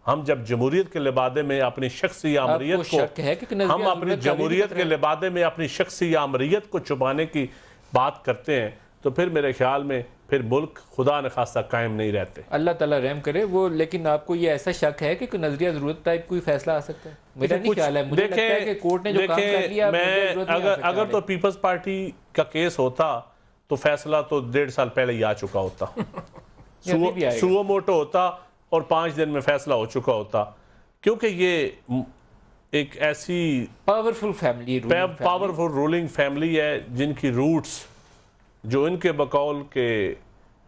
Speaker 8: हम जब जमहूरियत के लिबादे में अपनी शख्सी आमरीत को, हम अपनी जमहूरियत के लिबादे में अपनी शख्सी आमरीत को छुपाने की बात करते हैं, तो फिर मेरे ख्याल में फिर मुल्क खुदा न खास्ता कायम नहीं रहते।
Speaker 4: अल्लाह ताला रहम करे वो। लेकिन आपको ये ऐसा शक है कि कोई नजरिया जरूरत टाइप कोई फैसला आ सकता है? मेरा नहीं ख्याल है, मुझे लगता है कि कोर्ट ने जो काम कर लिया,
Speaker 8: मैं अगर तो पीपल्स पार्टी का केस होता तो फैसला तो 1.5 साल पहले ही आ चुका होता सुओ मोटो होता और 5 दिन में फैसला हो चुका होता, क्योंकि ये एक ऐसी
Speaker 4: पावरफुल
Speaker 8: रूलिंग फैमिली है जिनकी रूट्स, जो इनके बकौल के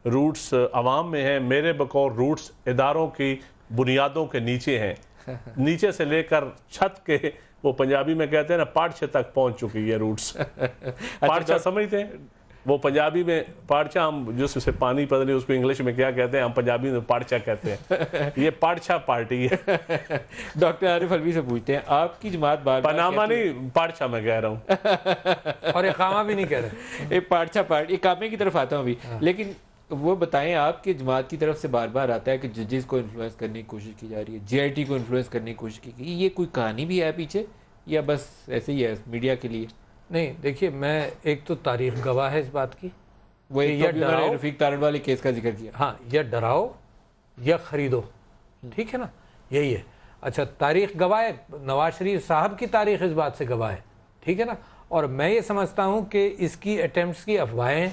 Speaker 8: रूट्स अवाम में हैं, मेरे बकौल रूट्स इदारों की बुनियादों के नीचे हैं नीचे से लेकर छत के, वो पंजाबी में कहते हैं ना, पार्चा तक पहुंच चुकी है रूट्स। पार्चा समझते हैं? वो पंजाबी में पार्चा, हम जिससे पानी पता नहीं उसको इंग्लिश में क्या कहते हैं, हम पंजाबी में पार्चा कहते हैं। ये पार्चा पार्टी है।
Speaker 4: डॉक्टर आरिफ अलवी से पूछते हैं, आपकी जमात बार
Speaker 8: पनामा नहीं, पार्चा मैं कह रहा हूँ
Speaker 7: और इकामा भी नहीं कह रहे,
Speaker 4: पार्चा पार्टी, इकामे की तरफ आता हूँ अभी। लेकिन वो बताएं, आपकी जमात की तरफ से बार बार आता है कि जजेस को इन्फ्लुएंस करने की कोशिश की जा रही है, JIT को इन्फ्लुएंस करने की कोशिश की गई, ये कोई कहानी भी है पीछे या बस ऐसे ही है मीडिया के लिए?
Speaker 7: नहीं, देखिए, मैं एक तो तारीख गवाह है इस बात की,
Speaker 4: वो या डराओ, रफीक तारड़ वाले केस का जिक्र किया,
Speaker 7: हाँ, या डराओ या खरीदो, ठीक है ना, यही है। अच्छा, तारीख गवाह है, नवाज शरीफ साहब की तारीख इस बात से गवाह है, ठीक है ना। और मैं ये समझता हूँ कि इसकी अटेम्प्ट्स की अफवाहें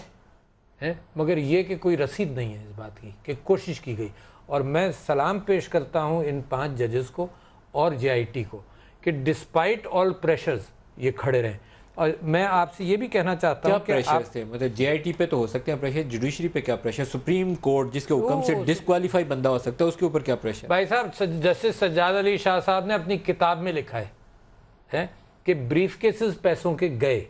Speaker 7: हैं, मगर ये कि कोई रसीद नहीं है इस बात की कि कोशिश की गई। और मैं सलाम पेश करता हूँ इन 5 जजेस को और JIT को कि डिस्पाइट ऑल प्रेशर्स ये खड़े रहें। और मैं आपसे ये भी कहना चाहता हूँ कि
Speaker 4: प्रेशर थे, मतलब JIT पे तो हो सकते हैं प्रेशर, जुडिशरी पे क्या प्रेशर? सुप्रीम कोर्ट जिसके हुक्म से डिस्क्वालीफाई बंदा हो सकता है, उसके ऊपर क्या प्रेशर?
Speaker 7: भाई साहब, जस्टिस सज्जाद अली शाह साहब ने अपनी किताब में लिखा है कि ब्रीफ केसेस पैसों के गए।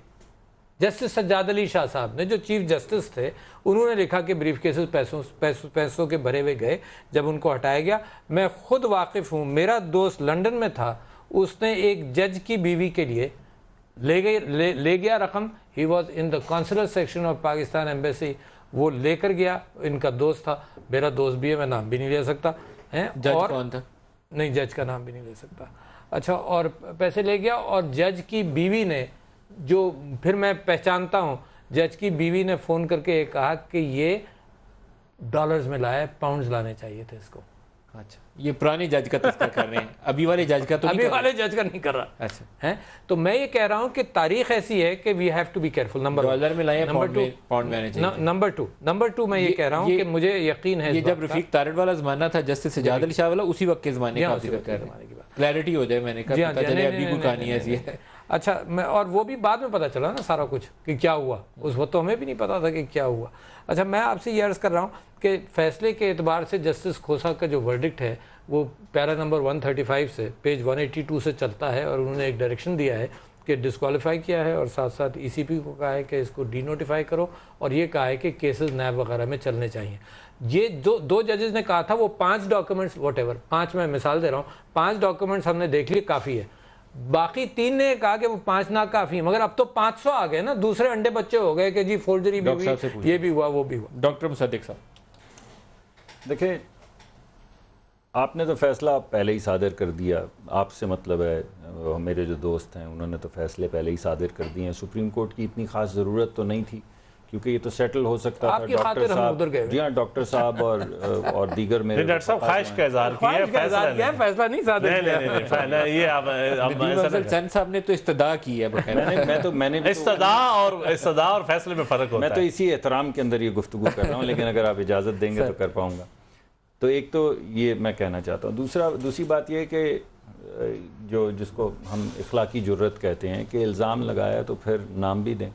Speaker 7: जस्टिस सज्जाद अली शाह साहब ने, जो चीफ जस्टिस थे, उन्होंने लिखा कि ब्रीफ केसेस पैसों के भरे हुए गए जब उनको हटाया गया। मैं खुद वाकिफ हूँ, मेरा दोस्त लंदन में था, उसने एक जज की बीवी के लिए ले गया रकम, he was in the consular section of Pakistan embassy, वो लेकर गया, इनका दोस्त था, मेरा दोस्त भी है, मैं नाम भी नहीं ले सकता है।
Speaker 4: जज और कौन था?
Speaker 7: नहीं, जज का नाम भी नहीं ले सकता। अच्छा, और पैसे ले गया, और जज की बीवी ने, जो फिर मैं पहचानता हूँ, जज की बीवी ने फ़ोन करके कहा कि ये डॉलर्स में लाया, पाउंड्स लाने चाहिए थे इसको।
Speaker 4: अच्छा, ये पुराने जज का तस्करा कर रहे हैं, अभी वाले जज का तो
Speaker 7: अभी वाले जज का नहीं कर रहा।
Speaker 4: अच्छा
Speaker 7: है, तो मैं ये कह रहा हूँ कि तारीख ऐसी है कि we have to be careful.
Speaker 4: Dollar में लाए,
Speaker 7: नंबर टू मैं ये कह रहा हूँ कि मुझे यकीन है,
Speaker 4: ये जब रफीक तारड़ वाला जमाना था, जस्टिस सज्जाद अली शाह वाला, उसी वक्त के जमाने का क्लैरिटी हो जाए, मैंने कहा पता चले अभी कोई कहानी ऐसी है।
Speaker 7: अच्छा, मैं, और वो भी बाद में पता चला ना सारा कुछ कि क्या हुआ, उस वक्त तो हमें भी नहीं पता था कि क्या हुआ। अच्छा, मैं आपसे ये अर्ज़ कर रहा हूँ कि फैसले के एतबार से जस्टिस खोसा का जो वर्डिक्ट है वो पैरा नंबर 135 से पेज 182 से चलता है, और उन्होंने एक डायरेक्शन दिया है कि डिस्क्वालीफाई किया है, और साथ साथ ECP को कहा है कि इसको डीनोटिफाई करो, और ये कहा है कि केसेस नैब वगैरह में चलने चाहिए। ये दो जजेस ने कहा था, वो 5 डॉक्यूमेंट्स, वॉटेवर 5, मैं मिसाल दे रहा हूँ, 5 डॉक्यूमेंट्स हमने देख लिए, काफ़ी है। बाकी 3 ने कहा कि वो 5 ना काफ़ी है, मगर अब तो 500 आ गए ना, दूसरे अंडे बच्चे हो गए कि जी फोर्जरी भी हुई, ये भी हुआ, वो भी हुआ।
Speaker 4: डॉक्टर मुसद्दिक साहब,
Speaker 9: देखिए, आपने तो फैसला पहले ही सादर कर दिया, आपसे मतलब है, मेरे जो दोस्त हैं उन्होंने तो फैसले पहले ही सादर कर दिए हैं। सुप्रीम कोर्ट की इतनी खास ज़रूरत तो नहीं थी, क्योंकि ये तो सेटल हो सकता था। डॉक्टर साहब, जी हाँ, डॉक्टर साहब और दीगर मेरे
Speaker 8: डॉक्टर साहब ख्वाहिश का इज़हार किया,
Speaker 7: फैसला नहीं सादर किया।
Speaker 8: ये
Speaker 4: चंद साहब ने तो इस्तदा की है,
Speaker 9: मैंने
Speaker 8: इस्तदा और फैसले में फ़र्क होता है।
Speaker 9: मैं तो इसी एहतराम के अंदर ये गुफ्तगू कर रहा हूँ, लेकिन अगर आप इजाज़त देंगे तो कर पाऊँगा। तो एक तो ये मैं कहना चाहता हूँ। दूसरी बात ये है कि जिसको हम इखलाकी जुर्रत कहते हैं कि इल्ज़ाम लगाया तो फिर नाम भी दें।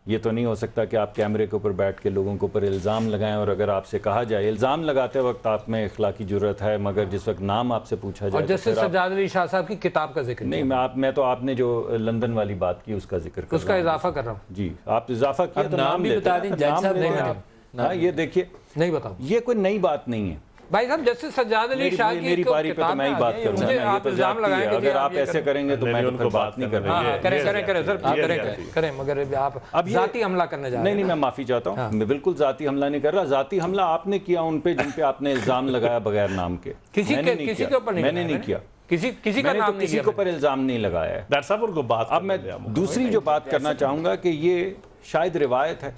Speaker 9: ये तो नहीं हो सकता कि आप कैमरे के ऊपर बैठ के लोगों के ऊपर इल्ज़ाम लगाएं, और अगर आपसे कहा जाए इल्ज़ाम लगाते वक्त आप में इखलाकी जुर्रत है, मगर जिस वक्त नाम आपसे पूछा जाए,
Speaker 7: और जस्टिस सज्जाद अली शाह साहब की किताब का जिक्र
Speaker 9: नहीं, मैं तो आपने जो लंदन वाली बात की उसका जिक्र कर,
Speaker 7: उसका इजाफा कर रहा हूँ।
Speaker 9: जी, आप इजाफा किया तो
Speaker 4: नाम भी बता दें, जज साहब।
Speaker 9: हाँ, ये देखिए,
Speaker 7: नहीं बताओ,
Speaker 9: ये कोई नई बात नहीं है।
Speaker 7: भाई साहब जस्टिस सज्जाद अली शाह की
Speaker 9: मेरी पारी पे तो मैं ही बात करूंगा।
Speaker 7: मुझे आप इल्जाम लगाएंगे,
Speaker 9: अगर आप ऐसे करेंगे तो मैं उनको बात नहीं कर रही।
Speaker 7: करें मगर आप अब जाती हमला करने जा रहे हैं।
Speaker 9: नहीं, मैं माफी चाहता हूँ, मैं बिल्कुल जाती हमला नहीं कर रहा। जाती हमला आपने किया उन पे जिन पे आपने इल्जाम लगाया बगैर नाम के।
Speaker 7: किसी के ऊपर नहीं,
Speaker 9: मैंने नहीं किया,
Speaker 7: किसी का नाम
Speaker 9: किसी के ऊपर इल्जाम नहीं लगाया है।
Speaker 8: डॉक्टर साहब उनको बात
Speaker 9: अब मैं दूसरी जो बात करना चाहूंगा कि ये शायद रिवायत है,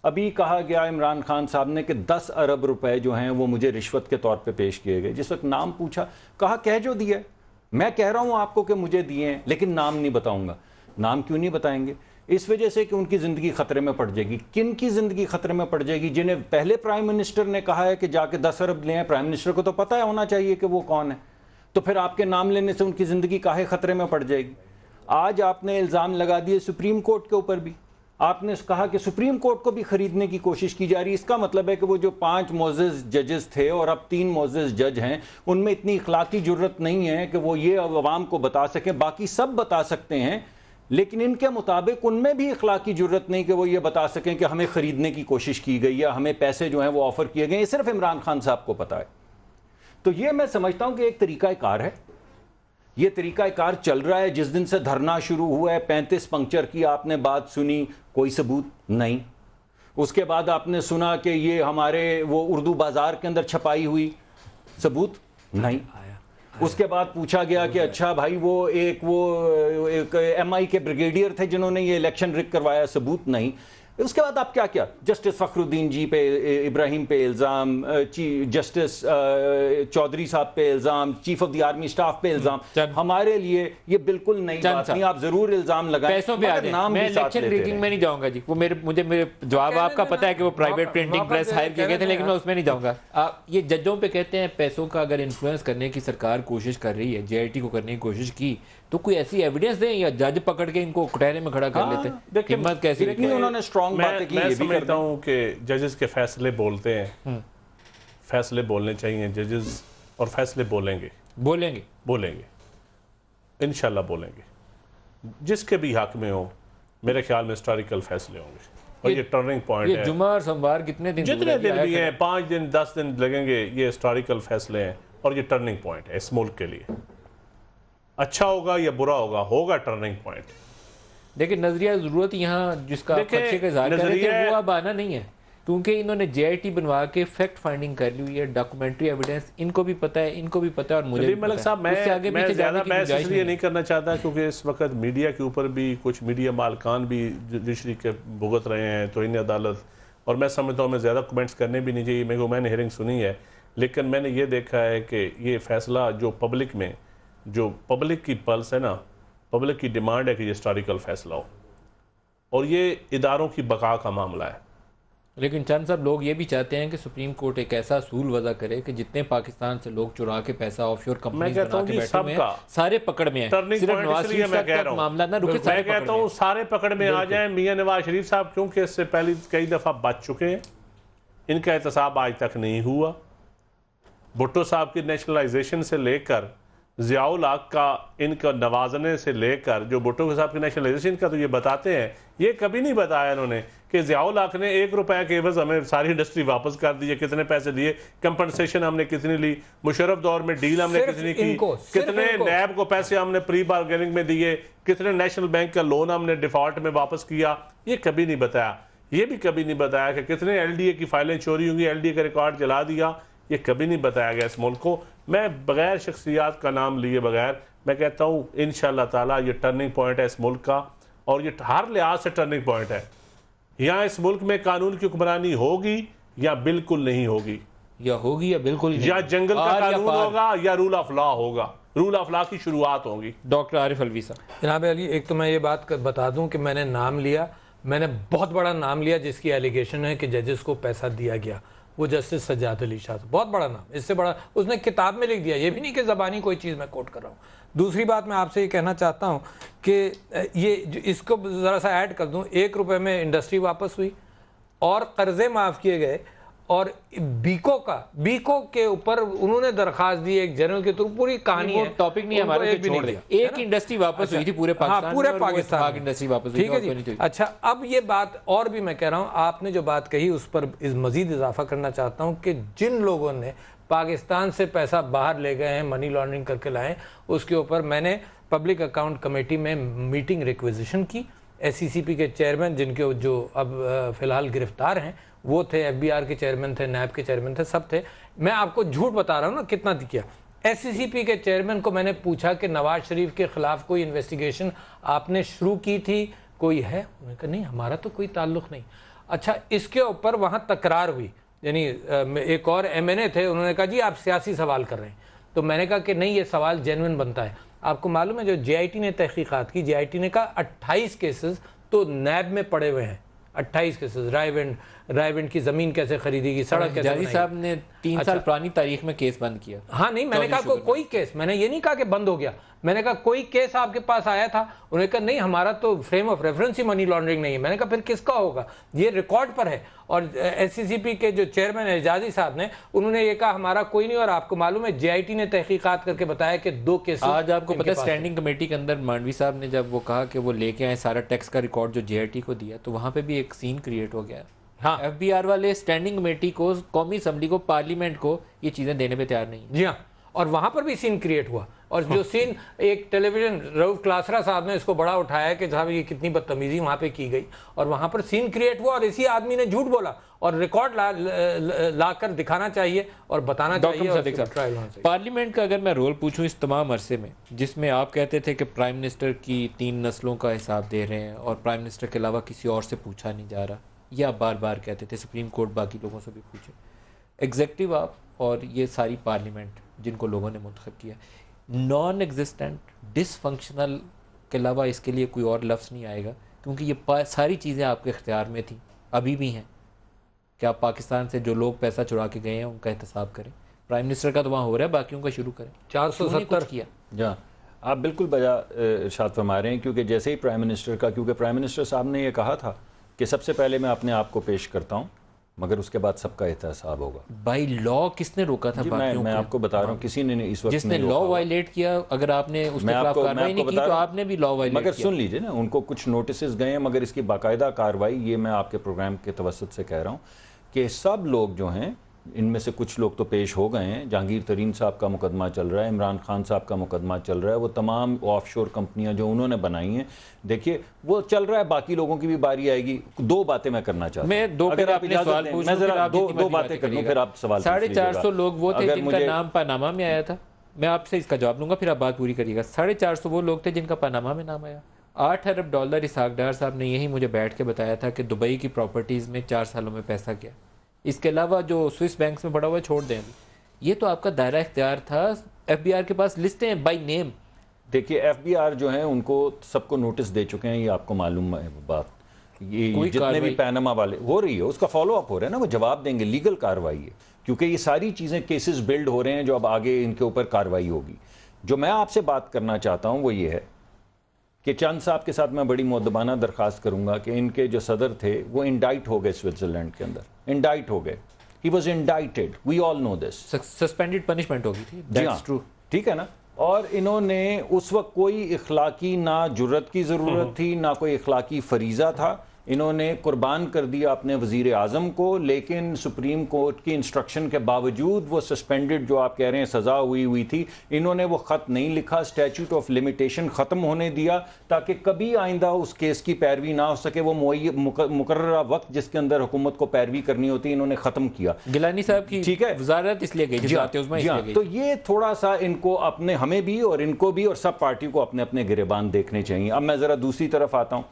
Speaker 9: अभी कहा गया इमरान खान साहब ने कि 10 अरब रुपए जो हैं वो मुझे रिश्वत के तौर पे पेश किए गए। जिस वक्त नाम पूछा, कहा कह जो दिया, मैं कह रहा हूं आपको कि मुझे दिए हैं, लेकिन नाम नहीं बताऊंगा। नाम क्यों नहीं बताएंगे? इस वजह से कि उनकी जिंदगी खतरे में पड़ जाएगी। किन की जिंदगी खतरे में पड़ जाएगी? जिन्हें पहले प्राइम मिनिस्टर ने कहा है कि जाके 10 अरब ले आए। प्राइम मिनिस्टर को तो पता है होना चाहिए कि वो कौन है, तो फिर आपके नाम लेने से उनकी जिंदगी काहे खतरे में पड़ जाएगी? आज आपने इल्जाम लगा दिए सुप्रीम कोर्ट के ऊपर भी। आपने कहा कि सुप्रीम कोर्ट को भी खरीदने की कोशिश की जा रही है। इसका मतलब है कि वो जो 5 मोअज़्ज़ज़ जजेस थे और अब 3 मोअज़्ज़ज़ जज हैं, उनमें इतनी इखलाकी जुर्रत नहीं है कि वो ये अवाम को बता सकें। बाकी सब बता सकते हैं, लेकिन इनके मुताबिक उनमें भी इखलाकी जुर्रत नहीं कि वो ये बता सकें कि हमें खरीदने की कोशिश की गई या हमें पैसे जो हैं वो ऑफर किए गए। ये सिर्फ इमरान खान साहब को पता है। तो ये मैं समझता हूं कि एक तरीकाकार है, ये तरीकाकार चल रहा है। जिस दिन से धरना शुरू हुआ है, 35 पंक्चर की आपने बात सुनी, कोई सबूत नहीं। उसके बाद आपने सुना कि ये हमारे वो उर्दू बाजार के अंदर छपाई हुई, सबूत नहीं। उसके बाद पूछा गया कि अच्छा भाई वो एक MI के ब्रिगेडियर थे जिन्होंने ये इलेक्शन रिग करवाया, सबूत नहीं। उसके बाद आप क्या किया? जस्टिस फखरुद्दीन जी पे, इब्राहिम पे इल्ज़ाम, जस्टिस चौधरी साहब पे इल्ज़ाम, chief of the army staff पे इल्ज़ाम। हमारे लिए ये बिल्कुल नई बात नहीं, आप जरूर इल्ज़ाम लगाएं,
Speaker 4: पैसों पे आते हैं। मैं इलेक्शन रिगिंग में नहीं जाऊंगा जी, वो मेरे जवाब आपका पता है कि वो प्राइवेट प्रिंटिंग प्रेस हायर किए गए थे, लेकिन मैं उसमें नहीं जाऊंगा। आप ये जजों पे कहते हैं पैसों का अगर इन्फ्लुएंस करने की सरकार कोशिश कर रही है, JIT को करने की कोशिश की, तो कोई ऐसी एविडेंस दें या जज पकड़ के इनको कटहरे में खड़ा कर लेते हैं। हिम्मत कैसी?
Speaker 9: उन्होंने स्ट्रांग बातें की।
Speaker 8: मैं समझता हूं कि जजेस के फैसले बोलते हैं, फैसले बोलने चाहिए जजेस, और फैसले बोलेंगे इंशाल्लाह बोलेंगे, जिसके भी हक में हो। मेरे ख्याल में हिस्टोरिकल फैसले होंगे और ये टर्निंग पॉइंट है।
Speaker 4: जुमा और सोमवार कितने दिन,
Speaker 8: जितने दिन भी हैं, 5 दिन 10 दिन लगेंगे, ये हिस्टोरिकल फैसले हैं और ये टर्निंग पॉइंट है इस मुल्क के लिए। अच्छा होगा या बुरा होगा टर्निंग पॉइंट।
Speaker 4: लेकिन नजरिया जरूरत यहाँ जिसका खर्चे का इज़हार कर रहे थे वो अब आना नहीं है, क्योंकि इन्होंने JIT बनवा के फैक्ट फाइंडिंग कर ली हुई है, डॉक्यूमेंट्री एविडेंस इनको भी पता है, इनको भी पता है और मुझे भी
Speaker 8: मलिक साहब मैं ज़्यादा बहस इसलिए नहीं करना चाहता क्योंकि इस वक्त मीडिया के ऊपर भी कुछ मीडिया मालकान भी जुडिशरी के भुगत रहे हैं, तो इन अदालत, और मैं समझता हूँ मैं ज़्यादा कमेंट्स करने भी नहीं चाहिए। मैंने हियरिंग सुनी है, लेकिन मैंने ये देखा है कि ये फैसला जो पब्लिक की पल्स है ना, पब्लिक की डिमांड है कि ये हिस्टोरिकल फैसला हो, और ये इदारों की बका का मामला है।
Speaker 4: लेकिन चंद साहब लोग ये भी चाहते हैं कि सुप्रीम कोर्ट एक ऐसा असूल वज़ा करे कि जितने पाकिस्तान से लोग चुरा के पैसा ऑफशोर कंपनीज बना के बैठे हुए हैं, सारे पकड़ में हैं।
Speaker 8: सिर्फ नवाज शरीफ का मामला ना रुके, मैं कहता हूँ सारे पकड़ में आ जाएं। मियां नवाज शरीफ साहब क्योंकि इससे पहले कई दफ़ा बच चुके हैं, इनका एहतसाब आज तक नहीं हुआ। भुट्टो साहब की नेशनलाइजेशन से लेकर ज़ियाउल हक का इनका नवाजने से लेकर जो भुट्टो साहब की नेशनलाइजेशन का, तो ये बताते हैं, ये कभी नहीं बताया इन्होंने कि ज़ियाउल हक ने 1 रुपया के एवज हमें सारी इंडस्ट्री वापस कर दी है, कितने पैसे दिए, कंपनसेशन हमने कितनी ली, मुशर्रफ दौर में डील हमने कितनी की, कितने नैब को पैसे हमने प्री बार्गेनिंग में दिए, कितने नेशनल बैंक का लोन हमने डिफॉल्ट में वापस किया, ये कभी नहीं बताया। ये भी कभी नहीं बताया कि कितने LDA की फाइलें चोरी होंगी, LDA का रिकॉर्ड जला दिया, ये कभी नहीं बताया गया इस मुल्क को। मैं बगैर शख्सियात का नाम लिए बगैर मैं कहता हूँ इंशाअल्लाह ताला ये टर्निंग पॉइंट है इस मुल्क का, और ये हर लिहाज से टर्निंग पॉइंट है। यहाँ इस मुल्क में कानून की हुक्मरानी होगी या बिल्कुल नहीं होगी,
Speaker 4: या होगी या बिल्कुल,
Speaker 8: या जंगल का कानून होगा या रूल ऑफ लॉ होगा, रूल ऑफ लॉ की शुरुआत होगी।
Speaker 4: डॉक्टर आरिफ अलवी साहब।
Speaker 7: जनाब अली, एक तो मैं ये बात बता दूं कि मैंने नाम लिया, मैंने बहुत बड़ा नाम लिया जिसकी एलिगेशन है कि जजेस को पैसा दिया गया, वो जस्टिस सज्जाद अली शाह, बहुत बड़ा नाम, इससे बड़ा उसने किताब में लिख दिया, ये भी नहीं कि ज़बानी कोई चीज़ मैं कोट कर रहा हूँ। दूसरी बात मैं आपसे ये कहना चाहता हूँ कि ये इसको ज़रा सा ऐड कर दूँ, 1 रुपये में इंडस्ट्री वापस हुई और कर्जे माफ़ किए गए, और बीको के ऊपर उन्होंने दरखास्त दी एक जनरल के, तो पूरी कहानी है,
Speaker 4: टॉपिक नहीं हमारे पे छोड़ दिया। एक इंडस्ट्री वापस हुई थी पूरे पाकिस्तान,
Speaker 7: हाँ, पूरे पाकिस्तान
Speaker 4: इंडस्ट्री वापस हुई,
Speaker 7: ठीक है जी। अच्छा, अब ये बात और भी मैं कह रहा हूँ, आपने जो बात कही उस पर मजीद इजाफा करना चाहता हूँ कि जिन लोगों ने पाकिस्तान से पैसा बाहर ले गए हैं, मनी लॉन्ड्रिंग करके लाए, उसके ऊपर मैंने पब्लिक अकाउंट कमेटी में मीटिंग रिक्वेजिशन की। SCCP के चेयरमैन, जिनके जो अब फ़िलहाल गिरफ्तार हैं, वो थे, FBR के चेयरमैन थे, नैब के चेयरमैन थे, सब थे। मैं आपको झूठ बता रहा हूँ ना कितना किया। SCCP के चेयरमैन को मैंने पूछा कि नवाज शरीफ के ख़िलाफ़ कोई इन्वेस्टिगेशन आपने शुरू की थी, कोई है? उन्होंने कहा नहीं, हमारा तो कोई ताल्लुक़ नहीं। अच्छा, इसके ऊपर वहाँ तकरार हुई, यानी एक और MNA थे, उन्होंने कहा जी आप सियासी सवाल कर रहे हैं। तो मैंने कहा कि नहीं, ये सवाल जेन्युइन बनता है। आपको मालूम है जो JIT ने तहकीकात की, JIT ने कहा 28 केसेस तो नैब में पड़े हुए हैं। 28 केसेस, रायविंड की ज़मीन कैसे खरीदी गई, सड़क कैसे बनाई।
Speaker 4: साहब ने 3 साल पुरानी तारीख में केस बंद किया।
Speaker 7: हाँ नहीं, मैंने कहा कोई केस, मैंने ये नहीं कहा कि बंद हो गया, मैंने कहा कोई केस आपके पास आया था? उन्होंने कहा नहीं, हमारा तो frame of reference he money laundering नहीं है। मैंने कहा फिर किसका होगा? ये रिकॉर्ड पर है। और SCCP के जो चेयरमैन एजाजी साहब ने, उन्होंने ये कहा हमारा कोई नहीं। और आपको मालूम है JIT ने तहकीकात करके बताया कि 2 केस।
Speaker 4: आज आपको पता है स्टैंडिंग कमेटी के अंदर मांडवी साहब ने जब वो कहा कि वो लेके आए सारा टैक्स का रिकॉर्ड जो JIT को दिया, तो वहाँ पे भी एक सीन क्रिएट हो गया। हाँ, FBR वाले स्टैंडिंग कमेटी को, कौमी असम्बली को, पार्लियामेंट को ये चीज़ें देने पे तैयार नहीं।
Speaker 7: जी हाँ, और वहाँ पर भी सीन क्रिएट हुआ। और जो सीन एक टेलीविजन, रऊफ क्लासरा साहब ने इसको बड़ा उठाया कि साहब ये कितनी बदतमीजी वहाँ पे की गई, और वहाँ पर सीन क्रिएट हुआ। और इसी आदमी ने झूठ बोला, और रिकॉर्ड ला कर दिखाना चाहिए और बताना चाहिए।
Speaker 4: पार्लियामेंट का अगर मैं रोल पूछूं इस तमाम अरसे में, जिसमें आप कहते थे कि प्राइम मिनिस्टर की 3 नस्लों का हिसाब दे रहे हैं और प्राइम मिनिस्टर के अलावा किसी और से पूछा नहीं जा रहा, ये आप बार बार कहते थे, सुप्रीम कोर्ट बाकी लोगों से भी पूछे, एग्जेक्टिव आप और ये सारी पार्लियामेंट जिनको लोगों ने मुंतखब किया, नॉन एग्जिस्टेंट, डिसफंक्शनल के अलावा इसके लिए कोई और लफ्ज़ नहीं आएगा, क्योंकि ये सारी चीज़ें आपके इख्तियार में थी, अभी भी हैं कि आप पाकिस्तान से जो लोग पैसा चुरा के गए हैं उनका एहतसाब करें। प्राइम मिनिस्टर का तो वहाँ हो रहा है, बाकियों का शुरू करें।
Speaker 7: 470
Speaker 4: किया।
Speaker 9: जहाँ आप बिल्कुल बजा इरशाद फरमा रहे हैं, क्योंकि जैसे ही प्राइम मिनिस्टर का, क्योंकि प्राइम मिनिस्टर साहब ने ये कहा था कि सबसे पहले मैं अपने आप को पेश करता हूँ, मगर उसके बाद सबका एहतसाब होगा।
Speaker 4: बाई लॉ किसने रोका था?
Speaker 9: मैं आपको बता रहा हूँ, किसी ने इस वक्त
Speaker 4: जिसने लॉ वायलेट किया, अगर आपने उसके खिलाफ कार्रवाई नहीं की तो आपने भी लॉ वायलेट किया।
Speaker 9: मगर सुन लीजिए ना, उनको कुछ नोटिस गए हैं, मगर इसकी बाकायदा कार्रवाई, ये मैं आपके प्रोग्राम के तवस्सुत से कह रहा हूँ कि सब लोग जो हैं, इनमें से कुछ लोग तो पेश हो गए हैं। जहांगीर तरीन साहब का मुकदमा चल रहा है, इमरान खान साहब का मुकदमा चल रहा है, वो तमाम ऑफशोर कंपनियां जो उन्होंने बनाई हैं, देखिए वो चल रहा है, बाकी लोगों की भी बारी आएगी। 2 बातें मैं करना चाहता हूं,
Speaker 4: मैं 2
Speaker 9: अगर आप इजाजत दें, मैं जरा दो बातें कर लूं, फिर आप सवाल।
Speaker 4: 450 लोग वो थे जिनका नाम पनामा में आया था, मैं आपसे इसका जवाब दूंगा, फिर आप बात पूरी करिएगा। 450 वो लोग थे जिनका पनामा में नाम आया। $8 अरब इसहाक डार साहब ने यही मुझे बैठ के बताया था कि दुबई की प्रॉपर्टीज़ में 4 सालों में पैसा गया। इसके अलावा जो स्विस बैंक्स में पड़ा हुआ है छोड़ दें, ये तो आपका दायरा इख्तियार था। FBR के पास लिस्टें हैं बाई नेम।
Speaker 9: देखिए FBR जो है उनको सबको नोटिस दे चुके हैं, ये आपको मालूम है बात। ये जितने भी पैनामा वाले हो रही है उसका फॉलो अप हो रहा है ना, वो जवाब देंगे, लीगल कार्रवाई है, क्योंकि ये सारी चीज़ें केसेस बिल्ड हो रहे हैं जो अब आगे इनके ऊपर कार्रवाई होगी। जो मैं आपसे बात करना चाहता हूँ वो ये है कि चंद साहब के साथ मैं बड़ी मुअद्दबाना दरख्वास्त करूंगा कि इनके जो सदर थे वो इंडाइट हो गए स्विट्जरलैंड के अंदर, इंडाइट हो गए। He was indicted, we all know this.
Speaker 4: Suspended punishment होगी थी, दैट्स ट्रू,
Speaker 9: ठीक है ना। और इन्होंने उस वक्त कोई इखलाकी ना जुर्रत की ज़रूरत थी, ना कोई इखलाकी फरीज़ा था। इन्होंने कुर्बान कर दिया अपने वज़ीर आज़म को, लेकिन सुप्रीम कोर्ट की इंस्ट्रक्शन के बावजूद वो सस्पेंडेड, जो आप कह रहे हैं सज़ा हुई थी, इन्होंने वो ख़त नहीं लिखा, स्टैच्यूट ऑफ लिमिटेशन ख़त्म होने दिया ताकि कभी आइंदा उस केस की पैरवी ना हो सके। वो मुकर्ररा वक्त जिसके अंदर हुकूमत को पैरवी करनी होती, इन्होंने ख़त्म किया।
Speaker 4: गिलानी साहब की ठीक है वजारत इसलिए गई।
Speaker 9: तो ये थोड़ा सा इनको अपने, हमें भी और इनको भी और सब पार्टी को अपने अपने गिरेबान देखने चाहिए। अब मैं ज़रा दूसरी तरफ आता हूँ।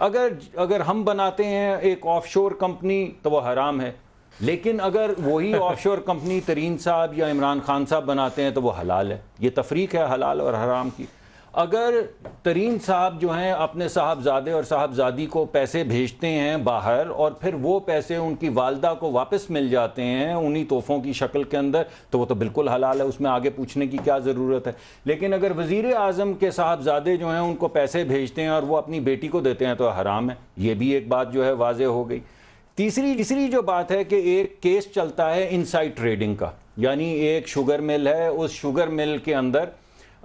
Speaker 9: अगर हम बनाते हैं एक ऑफशोर कंपनी तो वो हराम है, लेकिन अगर वही ऑफशोर कंपनी तरीन साहब या इमरान खान साहब बनाते हैं तो वो हलाल है। ये तफरीक है हलाल और हराम की। अगर तरीन साहब जो हैं अपने साहबजादे और साहबजादी को पैसे भेजते हैं बाहर और फिर वो पैसे उनकी वालदा को वापस मिल जाते हैं उन्हीं तोहफ़ों की शक्ल के अंदर, तो वो तो बिल्कुल हलाल है, उसमें आगे पूछने की क्या ज़रूरत है। लेकिन अगर वज़ीर आज़म के साहबजादे जो हैं उनको पैसे भेजते हैं और वो अपनी बेटी को देते हैं तो हराम है। ये भी एक बात जो है वाज़ेह हो गई। तीसरी जो बात है कि एक केस चलता है इनसाइड ट्रेडिंग का, यानी एक शुगर मिल है, उस शुगर मिल के अंदर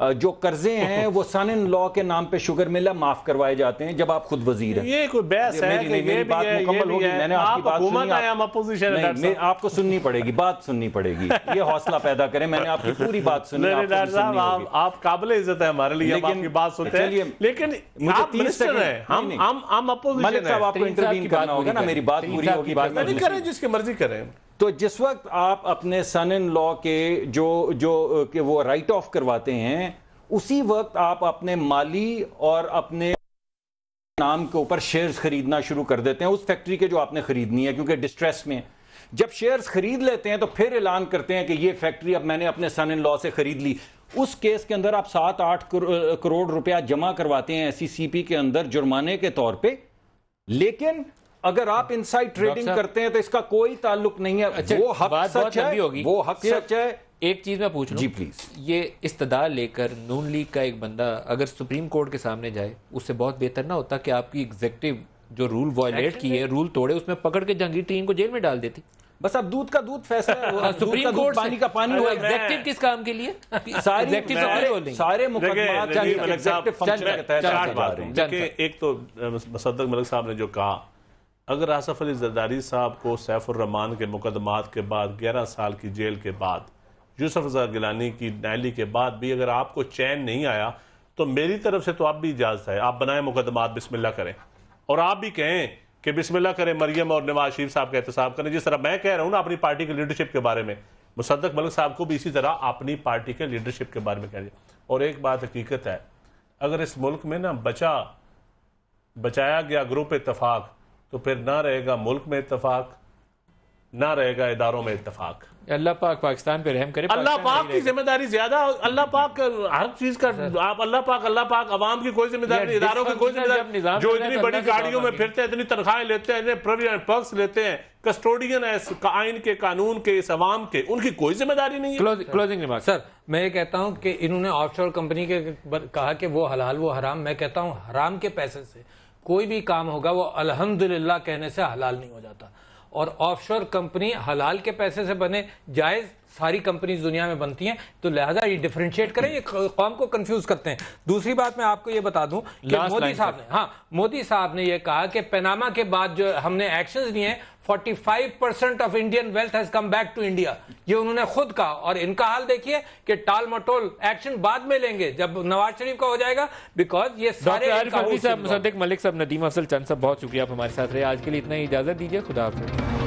Speaker 9: जो कर्जे हैं वो सन इन लॉ के नाम पे शुगर मिल माफ करवाए जाते हैं जब आप खुद वजीर हैं।
Speaker 8: ये कोई बहस है कि
Speaker 9: मेरी बात मुकम्मल होगी, मैंने आपकी बात सुनी, आपको सुननी पड़ेगी, बात सुननी पड़ेगी, ये हौसला पैदा करें, मैंने आपकी पूरी बात सुनी।
Speaker 8: आप काबिल इज्जत है हमारे लिए, हम आपकी बात सुनते हैं, लेकिन आप मिनिस्टर हैं, हम अपोजिशन
Speaker 9: मलिक साहब आपको इंटरवीन करना होगा ना, मेरी बात पूरी होगी,
Speaker 8: करें जिसकी मर्जी करें।
Speaker 9: तो जिस वक्त आप अपने सन इन लॉ के जो कि वो राइट ऑफ करवाते हैं, उसी वक्त आप अपने माली और अपने नाम के ऊपर शेयर्स खरीदना शुरू कर देते हैं उस फैक्ट्री के जो आपने खरीदनी है, क्योंकि डिस्ट्रेस में जब शेयर्स खरीद लेते हैं तो फिर ऐलान करते हैं कि ये फैक्ट्री अब मैंने अपने सन इन लॉ से खरीद ली। उस केस के अंदर आप 7-8 करोड़ रुपया जमा करवाते हैं SECP के अंदर जुर्माने के तौर पे, लेकिन अगर आप इनसाइड ट्रेडिंग करते हैं तो इसका कोई ताल्लुक नहीं है।
Speaker 4: अच्छा,
Speaker 9: वो हक सच है, वो हक सच है।
Speaker 4: एक चीज मैं पूछ लूं,
Speaker 9: जी प्लीज,
Speaker 4: ये इस्तदार लेकर नून लीग का एक बंदा अगर सुप्रीम कोर्ट के सामने जाए, उससे बहुत बेहतर ना होता कि आपकी एग्जीक्यूटिव जो रूल वायलेट किए, रूल तोड़े, उसमें पकड़ के जहांगीर टीम को जेल में डाल देती।
Speaker 9: बस अब दूध का दूध फैसला है,
Speaker 4: सुप्रीम कोर्ट
Speaker 9: पानी का पानी
Speaker 4: हुआ। एग्जीक्यूटिव किस काम के लिए?
Speaker 9: सारे मुकदमात
Speaker 8: एक तो मुसद्दक मलिक साहब ने जो कहा, अगर आसफ अली जरदारी साहब को सैफुर रहमान के मुकदमात के बाद 11 साल की जेल के बाद, यूसुफ रज़ा गिलानी की नायली के बाद भी अगर आपको चैन नहीं आया, तो मेरी तरफ से तो आप भी इजाजत है, आप बनाए मुकदमात, बिस्मिल्लाह करें, और आप भी कहें कि बिस्मिल्लाह करें, मरियम और नवाज शरीफ साहब का एहतसाब करें, जिस तरह मैं कह रहा हूं ना अपनी पार्टी की लीडरशिप के बारे में, मुसद्दक मलिक साहब को भी इसी तरह अपनी पार्टी के लीडरशिप के बारे में कह दिया। और एक बात हकीकत है, अगर इस मुल्क में ना बचाया गया ग्रुप इत्तफाक, तो फिर ना रहेगा मुल्क में इत्तफाक, ना रहेगा इदारों में इत्तफाक।
Speaker 4: अल्लाह पाक पाकिस्तान पे रहम करे।
Speaker 8: अल्लाह पाक की जिम्मेदारी ज्यादा, अल्लाह पाक हर चीज का, आप अल्लाह पाक अवाम की कोई जिम्मेदारी नहीं, इदारों की कोई जिम्मेदारी, जो इतनी बड़ी गाड़ियों में फिरते हैं, इतनी तनख्वाहें लेते हैं, इतने प्रोविडेंट पर्क्स लेते हैं, कस्टोडियन है आइन के, कानून के, इस अवाम के, उनकी कोई जिम्मेदारी नहीं है।
Speaker 7: क्लोजिंग रिमार्क सर, मैं ये कहता हूं कि इन्होंने ऑफशोर कंपनी के कहा कि वो हलाल वो हराम, मैं कहता हूं हराम के पैसे से कोई भी काम होगा वो अल्हम्दुलिल्लाह कहने से हलाल नहीं हो जाता, और ऑफशोर कंपनी हलाल के पैसे से बने, जायज सारी कंपनीज दुनिया में बनती हैं, तो लिहाजा ये डिफरेंशिएट करें, ये कौम को कंफ्यूज करते हैं। दूसरी बात मैं आपको ये बता दूं कि मोदी साहब ने ये कहा कि पनामा के बाद जो हमने एक्शंस लिए, 45% of Indian wealth has come back to India, ये उन्होंने खुद कहा। और इनका हाल देखिए कि टाल मटोल एक्शन बाद में लेंगे जब नवाज शरीफ का हो जाएगा, बिकॉज ये सारे
Speaker 4: मुसद्दक मलिक साहब, नदीम अफजल चंद साहब, बहुत शुक्रिया आप हमारे साथ रहे। आज के लिए इतना ही, इजाजत दीजिए, खुदा हाफिज़।